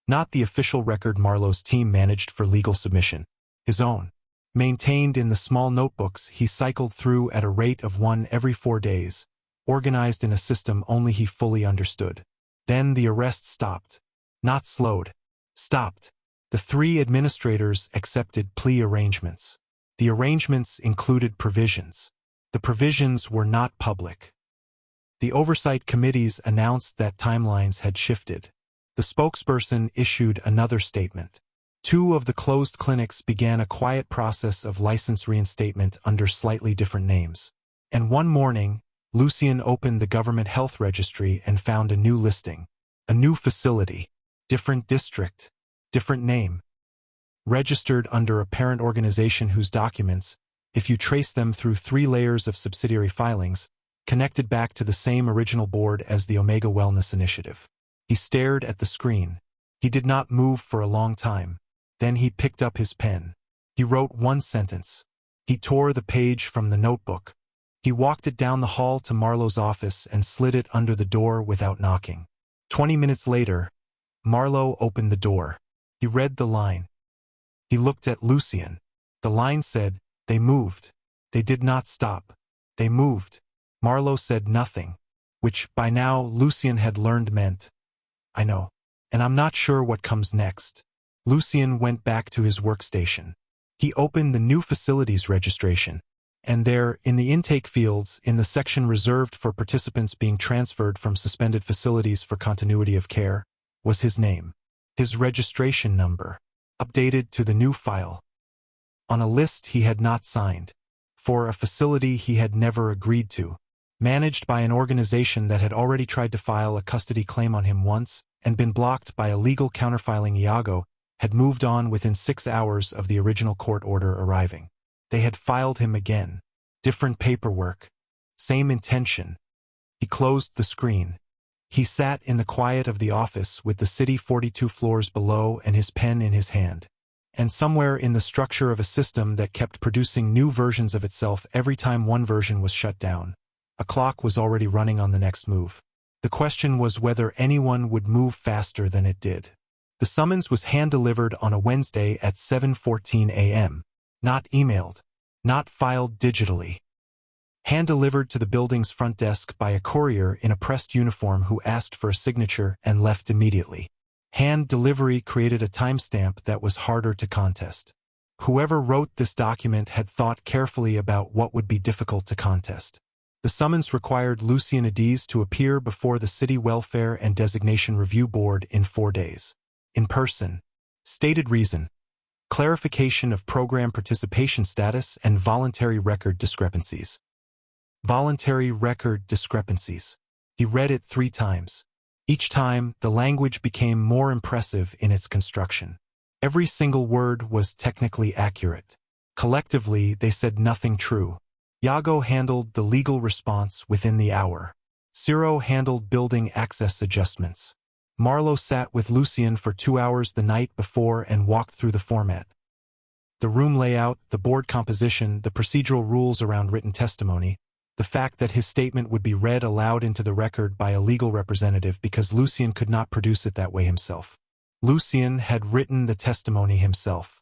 Not the official record Marlowe's team managed for legal submission. His own. Maintained in the small notebooks he cycled through at a rate of 1 every 4 days, organized in a system only he fully understood. Then the arrest stopped. Not slowed. Stopped. The 3 administrators accepted plea arrangements. The arrangements included provisions. The provisions were not public. The oversight committees announced that timelines had shifted. The spokesperson issued another statement. 2 of the closed clinics began a quiet process of license reinstatement under slightly different names. And one morning, Lucien opened the government health registry and found a new listing. A new facility. Different district. Different name. Registered under a parent organization whose documents, if you trace them through 3 layers of subsidiary filings, connected back to the same original board as the Omega Wellness Initiative. He stared at the screen. He did not move for a long time. Then he picked up his pen. He wrote 1 sentence. He tore the page from the notebook. He walked it down the hall to Marlowe's office and slid it under the door without knocking. 20 minutes later, Marlowe opened the door. He read the line. He looked at Lucien. The line said, "They moved. They did not stop. They moved." Marlowe said nothing, which, by now, Lucien had learned meant, "I know. And I'm not sure what comes next." Lucien went back to his workstation. He opened the new facilities registration, and there, in the intake fields, in the section reserved for participants being transferred from suspended facilities for continuity of care, was his name. His registration number, updated to the new file. On a list he had not signed, for a facility he had never agreed to, managed by an organization that had already tried to file a custody claim on him once and been blocked by a legal counterfiling. Iago had moved on within 6 hours of the original court order arriving. They had filed him again. Different paperwork. Same intention. He closed the screen. He sat in the quiet of the office with the city 42 floors below and his pen in his hand. And somewhere in the structure of a system that kept producing new versions of itself every time one version was shut down, a clock was already running on the next move. The question was whether anyone would move faster than it did. The summons was hand-delivered on a Wednesday at 7:14 a.m., not emailed, not filed digitally. Hand-delivered to the building's front desk by a courier in a pressed uniform who asked for a signature and left immediately. Hand delivery created a timestamp that was harder to contest. Whoever wrote this document had thought carefully about what would be difficult to contest. The summons required Lucien to appear before the City Welfare and Designation Review Board in 4 days. In person. Stated reason: clarification of program participation status and voluntary record discrepancies. Voluntary record discrepancies. He read it 3 times. Each time, the language became more impressive in its construction. Every single word was technically accurate. Collectively, they said nothing true. Iago handled the legal response within the hour. Ciro handled building access adjustments. Marlowe sat with Lucien for 2 hours the night before and walked through the format. The room layout, the board composition, the procedural rules around written testimony, the fact that his statement would be read aloud into the record by a legal representative because Lucien could not produce it that way himself. Lucien had written the testimony himself.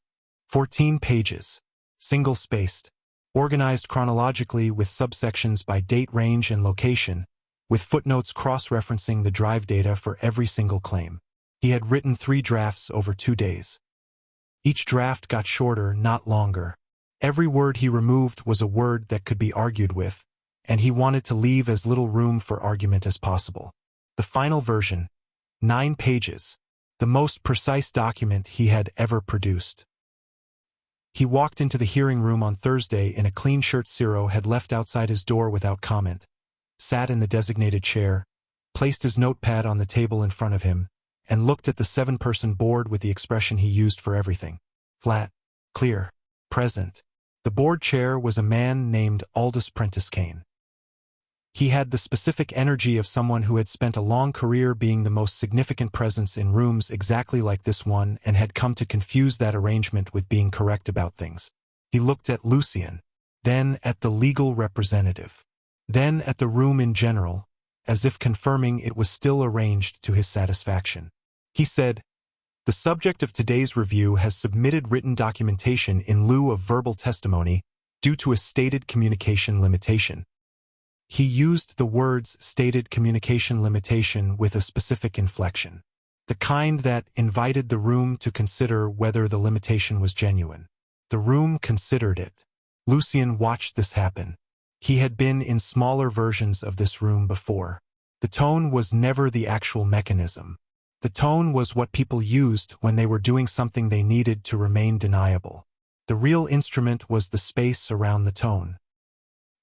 14 pages. Single-spaced. Organized chronologically with subsections by date range and location, with footnotes cross-referencing the drive data for every single claim. He had written 3 drafts over 2 days. Each draft got shorter, not longer. Every word he removed was a word that could be argued with, and he wanted to leave as little room for argument as possible. The final version, 9 pages, the most precise document he had ever produced. He walked into the hearing room on Thursday in a clean shirt Ciro had left outside his door without comment, sat in the designated chair, placed his notepad on the table in front of him, and looked at the 7-person board with the expression he used for everything. Flat, clear, present. The board chair was a man named Aldous Prentice Kane. He had the specific energy of someone who had spent a long career being the most significant presence in rooms exactly like this one and had come to confuse that arrangement with being correct about things. He looked at Lucien, then at the legal representative, then at the room in general, as if confirming it was still arranged to his satisfaction. He said, "The subject of today's review has submitted written documentation in lieu of verbal testimony due to a stated communication limitation." He used the words stated communication limitation with a specific inflection, the kind that invited the room to consider whether the limitation was genuine. The room considered it. Lucien watched this happen. He had been in smaller versions of this room before. The tone was never the actual mechanism. The tone was what people used when they were doing something they needed to remain deniable. The real instrument was the space around the tone.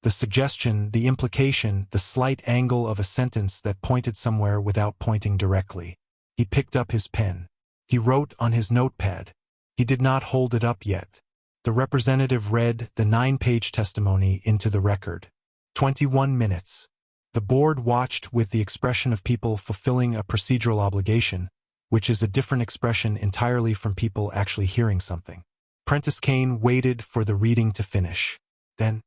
The suggestion, the implication, the slight angle of a sentence that pointed somewhere without pointing directly. He picked up his pen. He wrote on his notepad. He did not hold it up yet. The representative read the 9-page testimony into the record. 21 minutes. The board watched with the expression of people fulfilling a procedural obligation, which is a different expression entirely from people actually hearing something. Prentice Kane waited for the reading to finish. Then,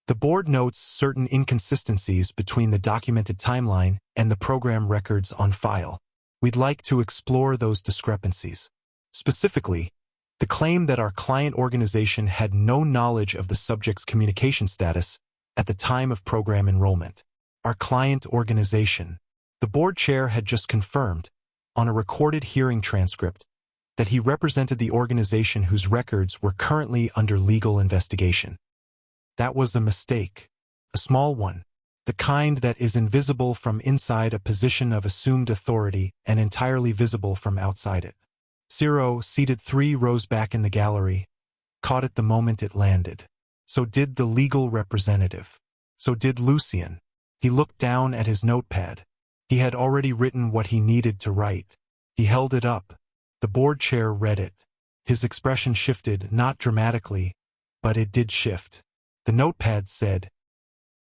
the board notes certain inconsistencies between the documented timeline and the program records on file. We'd like to explore those discrepancies. Specifically, The claim that our client organization had no knowledge of the subject's communication status at the time of program enrollment. Our client organization. The board chair had just confirmed, on a recorded hearing transcript, that he represented the organization whose records were currently under legal investigation. That was a mistake. A small one. The kind that is invisible from inside a position of assumed authority and entirely visible from outside it. Zero, seated 3 rows back in the gallery, caught it the moment it landed. So did the legal representative. So did Lucien. He looked down at his notepad. He had already written what he needed to write. He held it up. The board chair read it. His expression shifted, not dramatically, but it did shift. The notepad said,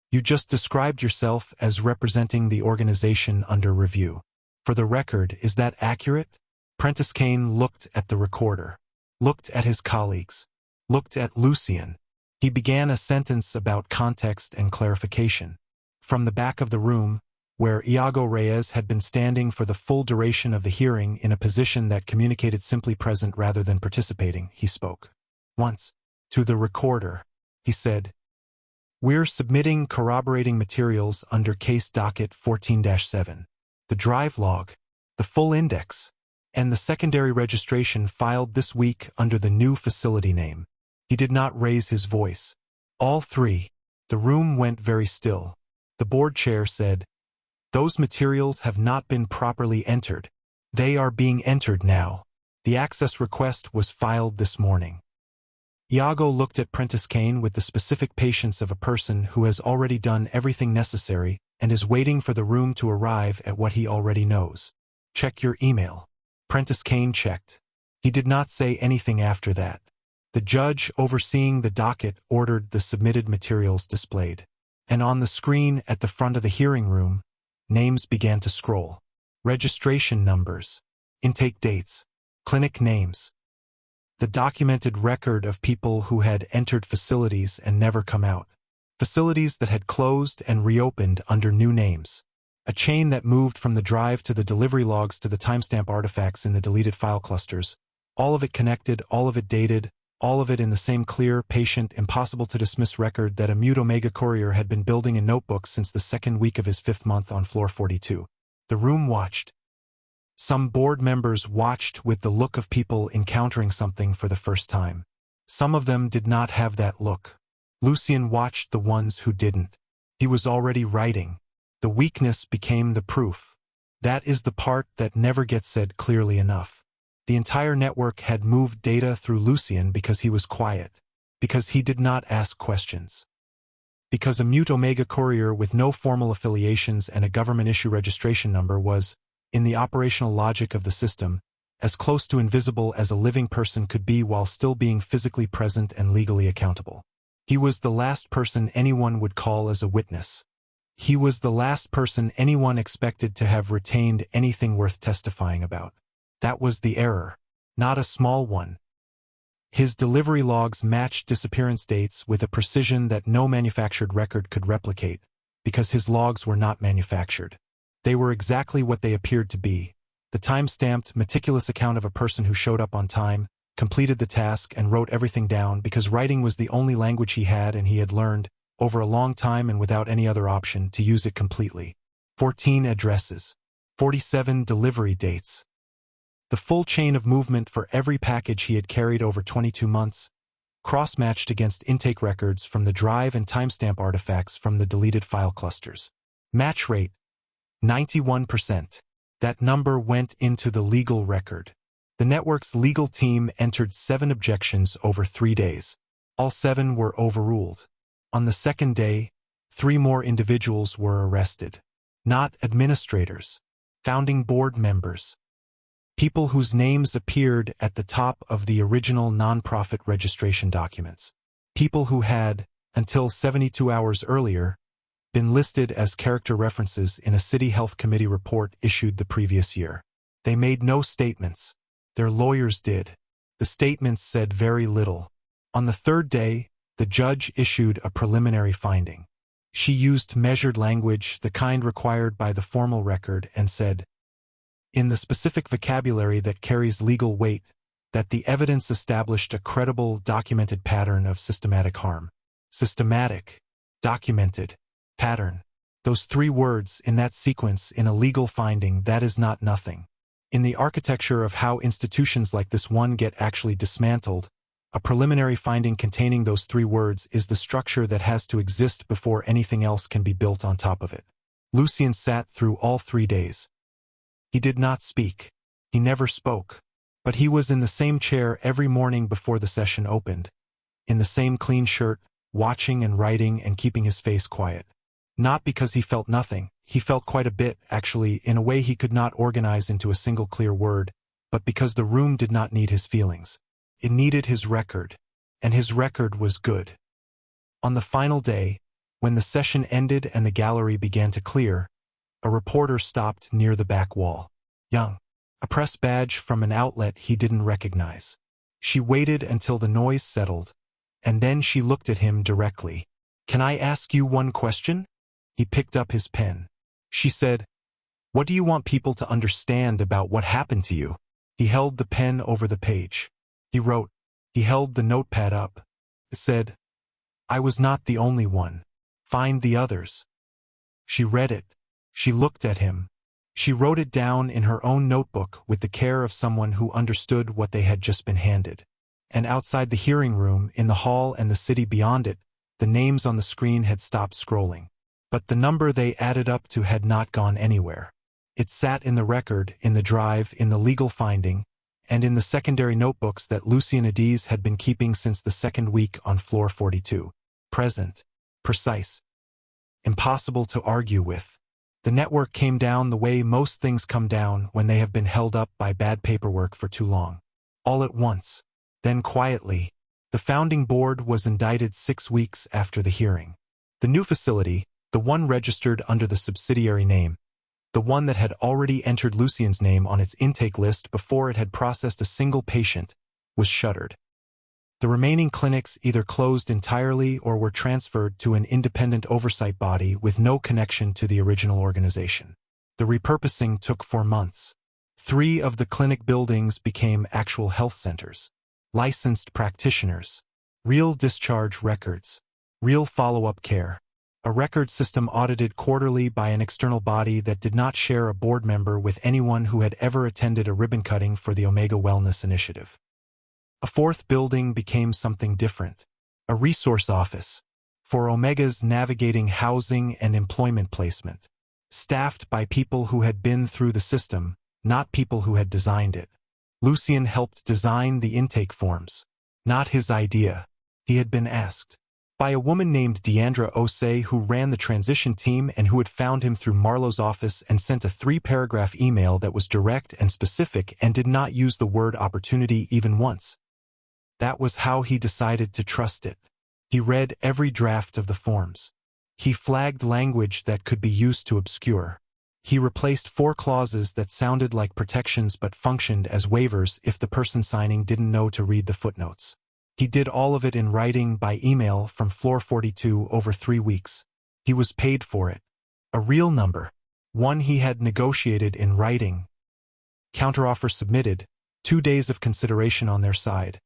"You just described yourself as representing the organization under review. For the record, is that accurate?" Prentice Kane looked at the recorder, looked at his colleagues, looked at Lucien. He began a sentence about context and clarification. From the back of the room, where Iago Reyes had been standing for the full duration of the hearing in a position that communicated simply present rather than participating, he spoke. Once, to the recorder, he said, "We're submitting corroborating materials under case docket 14-7. The drive log, the full index, and the secondary registration filed this week under the new facility name." He did not raise his voice. All 3. The room went very still. The board chair said, "Those materials have not been properly entered. They are being entered now. The access request was filed this morning." Iago looked at Prentice Kane with the specific patience of a person who has already done everything necessary and is waiting for the room to arrive at what he already knows. "Check your email." Prentice Kane checked. He did not say anything after that. The judge overseeing the docket ordered the submitted materials displayed. And on the screen at the front of the hearing room, names began to scroll. Registration numbers, intake dates, clinic names. The documented record of people who had entered facilities and never come out. Facilities that had closed and reopened under new names. A chain that moved from the drive to the delivery logs to the timestamp artifacts in the deleted file clusters. All of it connected, all of it dated, all of it in the same clear, patient, impossible-to-dismiss record that a mute Omega courier had been building in notebooks since the 2nd week of his 5th month on floor 42. The room watched. Some board members watched with the look of people encountering something for the first time. Some of them did not have that look. Lucien watched the ones who didn't. He was already writing. The weakness became the proof. That is the part that never gets said clearly enough. The entire network had moved data through Lucien because he was quiet, because he did not ask questions. Because a mute Omega courier with no formal affiliations and a government-issue registration number was, in the operational logic of the system, as close to invisible as a living person could be while still being physically present and legally accountable. He was the last person anyone would call as a witness. He was the last person anyone expected to have retained anything worth testifying about. That was the error, not a small one. His delivery logs matched disappearance dates with a precision that no manufactured record could replicate, because his logs were not manufactured. They were exactly what they appeared to be, the time-stamped, meticulous account of a person who showed up on time, completed the task, and wrote everything down because writing was the only language he had and he had learned, over a long time and without any other option, to use it completely. 14 addresses. 47 delivery dates. The full chain of movement for every package he had carried over 22 months, cross-matched against intake records from the drive and timestamp artifacts from the deleted file clusters. Match rate, 91%. That number went into the legal record. The network's legal team entered 7 objections over 3 days. All 7 were overruled. On the 2nd day, 3 more individuals were arrested. Not administrators, founding board members. People whose names appeared at the top of the original nonprofit registration documents. People who had, until 72 hours earlier, been listed as character references in a City Health Committee report issued the previous year. They made no statements. Their lawyers did. The statements said very little. On the 3rd day, the judge issued a preliminary finding. She used measured language, the kind required by the formal record, and said, in the specific vocabulary that carries legal weight, that the evidence established a credible, documented pattern of systematic harm. Systematic, documented, pattern. Those three words in that sequence in a legal finding, that is not nothing. In the architecture of how institutions like this one get actually dismantled, a preliminary finding containing those three words is the structure that has to exist before anything else can be built on top of it. Lucien sat through all 3 days. He did not speak. He never spoke. But he was in the same chair every morning before the session opened, in the same clean shirt, watching and writing and keeping his face quiet. Not because he felt nothing, he felt quite a bit, actually, in a way he could not organize into a single clear word, but because the room did not need his feelings. It needed his record, and his record was good. On the final day, when the session ended and the gallery began to clear, a reporter stopped near the back wall. Young. A press badge from an outlet he didn't recognize. She waited until the noise settled, and then she looked at him directly. "Can I ask you one question?" He picked up his pen. She said, "What do you want people to understand about what happened to you?" He held the pen over the page. He wrote. He held the notepad up. It said, "I was not the only one. Find the others." She read it. She looked at him. She wrote it down in her own notebook with the care of someone who understood what they had just been handed. And outside the hearing room, in the hall and the city beyond it, the names on the screen had stopped scrolling. But the number they added up to had not gone anywhere. It sat in the record, in the drive, in the legal finding, and in the secondary notebooks that Lucien had been keeping since the second week on floor 42. Present. Precise. Impossible to argue with. The network came down the way most things come down when they have been held up by bad paperwork for too long. All at once. Then quietly. The founding board was indicted 6 weeks after the hearing. The new facility, the one registered under the subsidiary name, the one that had already entered Lucien's name on its intake list before it had processed a single patient, was shuttered. The remaining clinics either closed entirely or were transferred to an independent oversight body with no connection to the original organization. The repurposing took 4 months. 3 of the clinic buildings became actual health centers. Licensed practitioners. Real discharge records. Real follow-up care. A record system audited quarterly by an external body that did not share a board member with anyone who had ever attended a ribbon cutting for the Omega Wellness Initiative. A 4th building became something different. A resource office for Omega's navigating housing and employment placement, staffed by people who had been through the system, not people who had designed it. Lucien helped design the intake forms. Not his idea. He had been asked by a woman named Deandra Osei who ran the transition team and who had found him through Marlowe's office and sent a 3-paragraph email that was direct and specific and did not use the word opportunity even once. That was how he decided to trust it. He read every draft of the forms. He flagged language that could be used to obscure. He replaced 4 clauses that sounded like protections but functioned as waivers if the person signing didn't know to read the footnotes. He did all of it in writing by email from floor 42 over 3 weeks. He was paid for it. A real number. One he had negotiated in writing. Counteroffer submitted. 2 days of consideration on their side.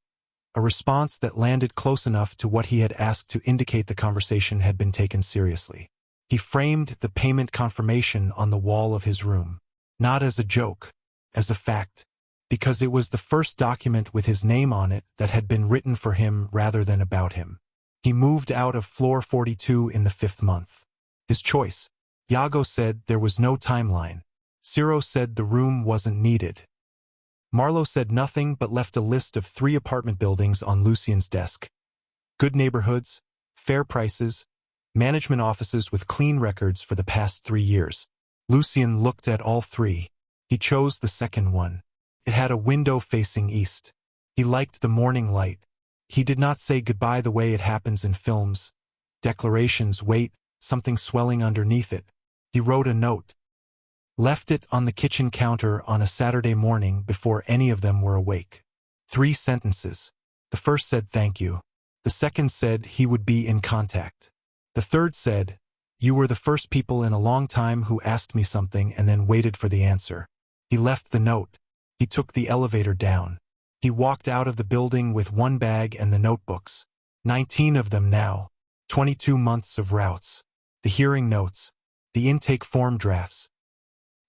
A response that landed close enough to what he had asked to indicate the conversation had been taken seriously. He framed the payment confirmation on the wall of his room. Not as a joke, as a fact. Because it was the first document with his name on it that had been written for him rather than about him. He moved out of floor 42 in the 5th month. His choice. Iago said there was no timeline. Ciro said the room wasn't needed. Marlowe said nothing but left a list of 3 apartment buildings on Lucien's desk. Good neighborhoods, fair prices, management offices with clean records for the past 3 years. Lucien looked at all 3. He chose the second one. It had a window facing east. He liked the morning light. He did not say goodbye the way it happens in films. Declarations, wait, something swelling underneath it. He wrote a note. Left it on the kitchen counter on a Saturday morning before any of them were awake. 3 sentences. The first said thank you. The second said he would be in contact. The third said, you were the first people in a long time who asked me something and then waited for the answer. He left the note. He took the elevator down. He walked out of the building with one bag and the notebooks. 19 of them now. 22 months of routes. The hearing notes. The intake form drafts.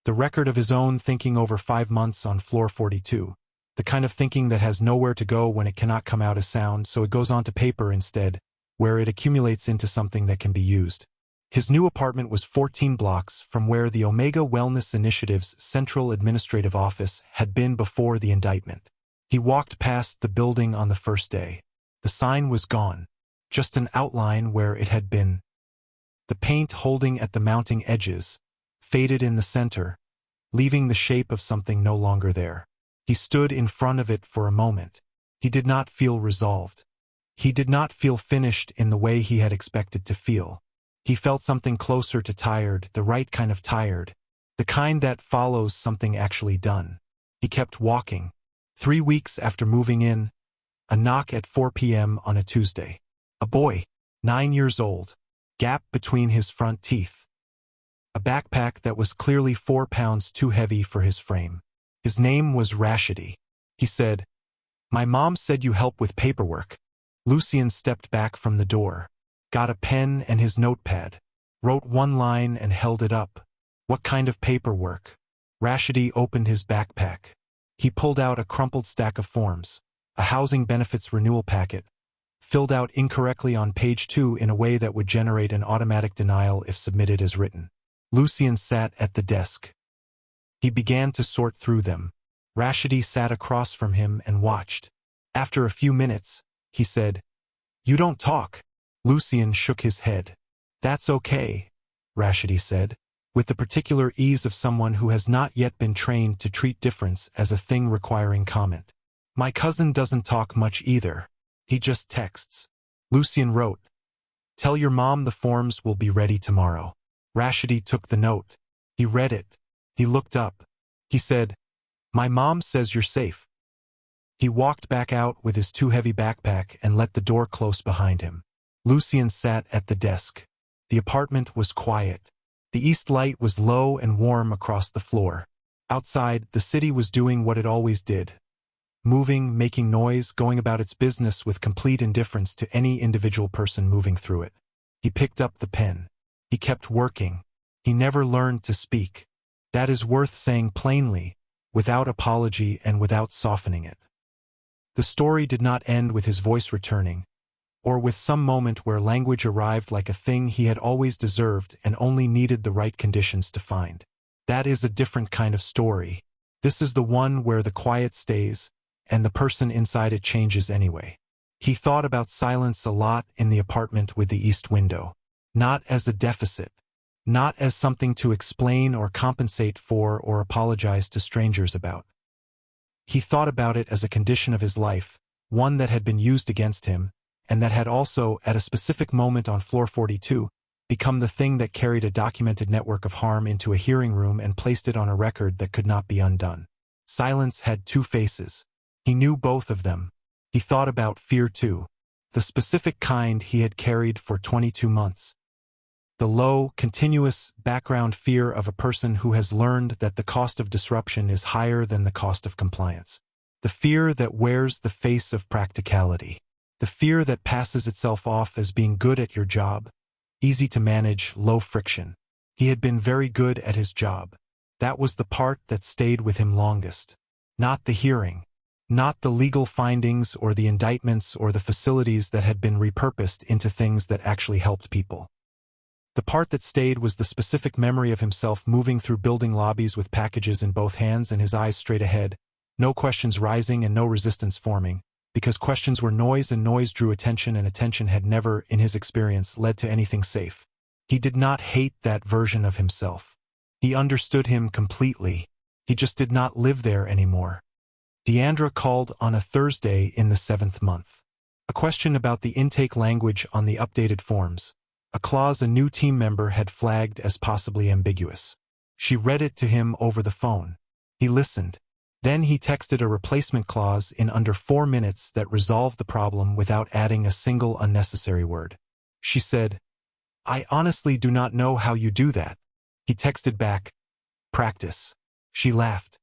The record of his own thinking over 5 months on floor 42. The kind of thinking that has nowhere to go when it cannot come out as sound, so it goes onto paper instead, where it accumulates into something that can be used. His new apartment was 14 blocks from where the Omega Wellness Initiative's central administrative office had been before the indictment. He walked past the building on the first day. The sign was gone, just an outline where it had been. The paint holding at the mounting edges faded in the center, leaving the shape of something no longer there. He stood in front of it for a moment. He did not feel resolved. He did not feel finished in the way he had expected to feel. He felt something closer to tired, the right kind of tired, the kind that follows something actually done. He kept walking. 3 weeks after moving in, a knock at 4 p.m. on a Tuesday. A boy, 9 years old, gap between his front teeth. A backpack that was clearly 4 pounds too heavy for his frame. His name was Rashidi. He said, "My mom said you help with paperwork." Lucien stepped back from the door, got a pen and his notepad, wrote one line and held it up. "What kind of paperwork?" Rashidi opened his backpack. He pulled out a crumpled stack of forms, a housing benefits renewal packet, filled out incorrectly on page 2 in a way that would generate an automatic denial if submitted as written. Lucien sat at the desk. He began to sort through them. Rashidi sat across from him and watched. After a few minutes, he said, "You don't talk." Lucien shook his head. "That's okay," Rashidi said, with the particular ease of someone who has not yet been trained to treat difference as a thing requiring comment. "My cousin doesn't talk much either. He just texts." Lucien wrote, "Tell your mom the forms will be ready tomorrow." Rashidi took the note. He read it. He looked up. He said, "My mom says you're safe." He walked back out with his too heavy backpack and let the door close behind him. Lucien sat at the desk. The apartment was quiet. The east light was low and warm across the floor. Outside, the city was doing what it always did. Moving, making noise, going about its business with complete indifference to any individual person moving through it. He picked up the pen. He kept working. He never learned to speak. That is worth saying plainly, without apology and without softening it. The story did not end with his voice returning, or with some moment where language arrived like a thing he had always deserved and only needed the right conditions to find. That is a different kind of story. This is the one where the quiet stays, and the person inside it changes anyway. He thought about silence a lot in the apartment with the east window. Not as a deficit. Not as something to explain or compensate for or apologize to strangers about. He thought about it as a condition of his life, one that had been used against him, and that had also, at a specific moment on floor 42, become the thing that carried a documented network of harm into a hearing room and placed it on a record that could not be undone. Silence had 2 faces. He knew both of them. He thought about fear too. The specific kind he had carried for 22 months. The low, continuous, background fear of a person who has learned that the cost of disruption is higher than the cost of compliance. The fear that wears the face of practicality. The fear that passes itself off as being good at your job. Easy to manage, low friction. He had been very good at his job. That was the part that stayed with him longest. Not the hearing. Not the legal findings or the indictments or the facilities that had been repurposed into things that actually helped people. The part that stayed was the specific memory of himself moving through building lobbies with packages in both hands and his eyes straight ahead, no questions rising and no resistance forming, because questions were noise and noise drew attention and attention had never, in his experience, led to anything safe. He did not hate that version of himself. He understood him completely. He just did not live there anymore. Deandra called on a Thursday in the 7th month. A question about the intake language on the updated forms. A clause a new team member had flagged as possibly ambiguous. She read it to him over the phone. He listened. Then he texted a replacement clause in under 4 minutes that resolved the problem without adding a single unnecessary word. She said, "I honestly do not know how you do that." He texted back, "Practice." She laughed.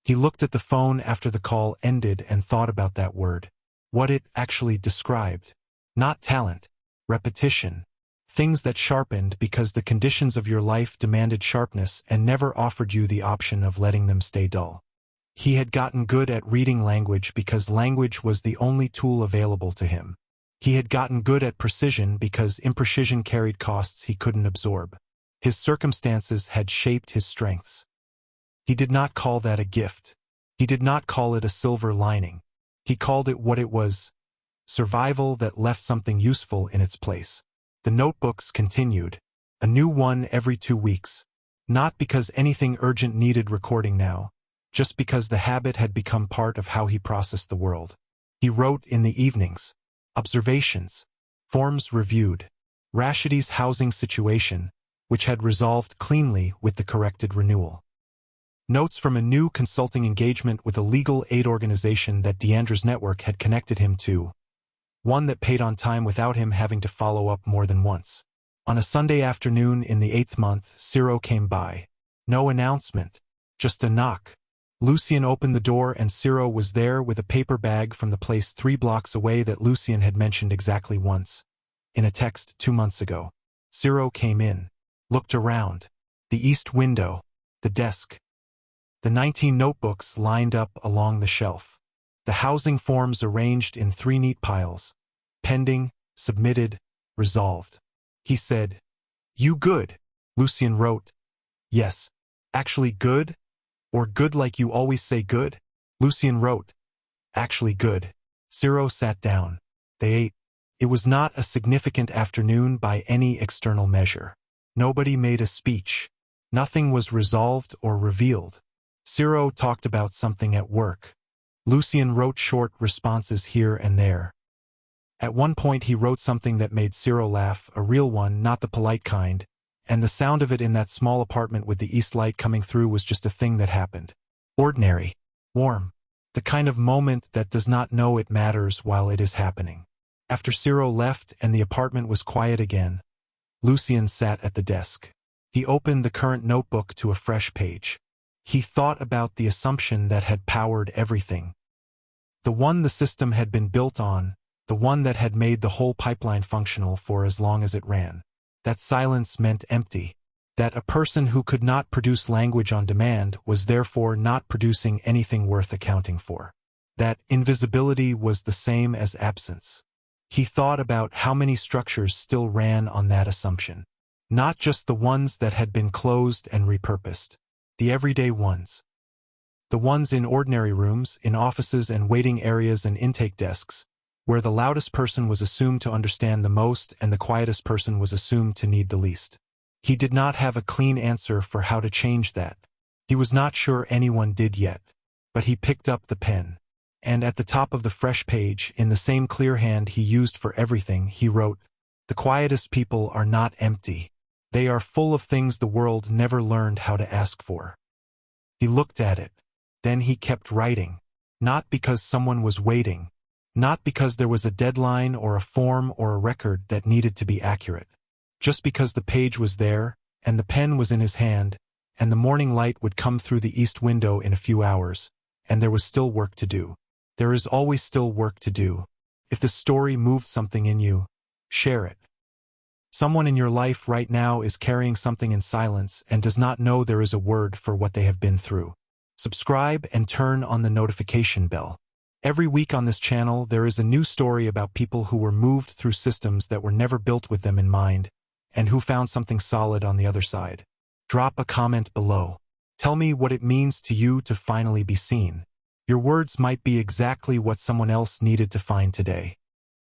He looked at the phone after the call ended and thought about that word. What it actually described. Not talent. Repetition. Things that sharpened because the conditions of your life demanded sharpness and never offered you the option of letting them stay dull. He had gotten good at reading language because language was the only tool available to him. He had gotten good at precision because imprecision carried costs he couldn't absorb. His circumstances had shaped his strengths. He did not call that a gift. He did not call it a silver lining. He called it what it was: survival that left something useful in its place. The notebooks continued, a new one every 2 weeks. Not because anything urgent needed recording now, just because the habit had become part of how he processed the world. He wrote in the evenings. Observations. Forms reviewed. Rashidi's housing situation, which had resolved cleanly with the corrected renewal. Notes from a new consulting engagement with a legal aid organization that Deandra's network had connected him to. One that paid on time without him having to follow up more than once. On a Sunday afternoon in the 8th month, Ciro came by. No announcement. Just a knock. Lucien opened the door and Ciro was there with a paper bag from the place 3 blocks away that Lucien had mentioned exactly once. In a text 2 months ago. Ciro came in. Looked around. The east window. The desk. The 19 notebooks lined up along the shelf. The housing forms arranged in 3 neat piles. Pending, submitted, resolved. He said, "You good?" Lucien wrote, "Yes. Actually good? Or good like you always say good?" Lucien wrote, "Actually good." Ciro sat down. They ate. It was not a significant afternoon by any external measure. Nobody made a speech. Nothing was resolved or revealed. Ciro talked about something at work. Lucien wrote short responses here and there. At one point he wrote something that made Ciro laugh, a real one, not the polite kind, and the sound of it in that small apartment with the east light coming through was just a thing that happened. Ordinary. Warm. The kind of moment that does not know it matters while it is happening. After Ciro left and the apartment was quiet again, Lucien sat at the desk. He opened the current notebook to a fresh page. He thought about the assumption that had powered everything. The one the system had been built on, the one that had made the whole pipeline functional for as long as it ran. That silence meant empty. That a person who could not produce language on demand was therefore not producing anything worth accounting for. That invisibility was the same as absence. He thought about how many structures still ran on that assumption. Not just the ones that had been closed and repurposed. The everyday ones. The ones in ordinary rooms, in offices and waiting areas and intake desks, where the loudest person was assumed to understand the most and the quietest person was assumed to need the least. He did not have a clean answer for how to change that. He was not sure anyone did yet. But he picked up the pen. And at the top of the fresh page, in the same clear hand he used for everything, he wrote, "The quietest people are not empty. They are full of things the world never learned how to ask for." He looked at it. Then he kept writing. Not because someone was waiting. Not because there was a deadline or a form or a record that needed to be accurate. Just because the page was there, and the pen was in his hand, and the morning light would come through the east window in a few hours, and there was still work to do. There is always still work to do. If the story moved something in you, share it. Someone in your life right now is carrying something in silence and does not know there is a word for what they have been through. Subscribe and turn on the notification bell. Every week on this channel there is a new story about people who were moved through systems that were never built with them in mind, and who found something solid on the other side. Drop a comment below. Tell me what it means to you to finally be seen. Your words might be exactly what someone else needed to find today.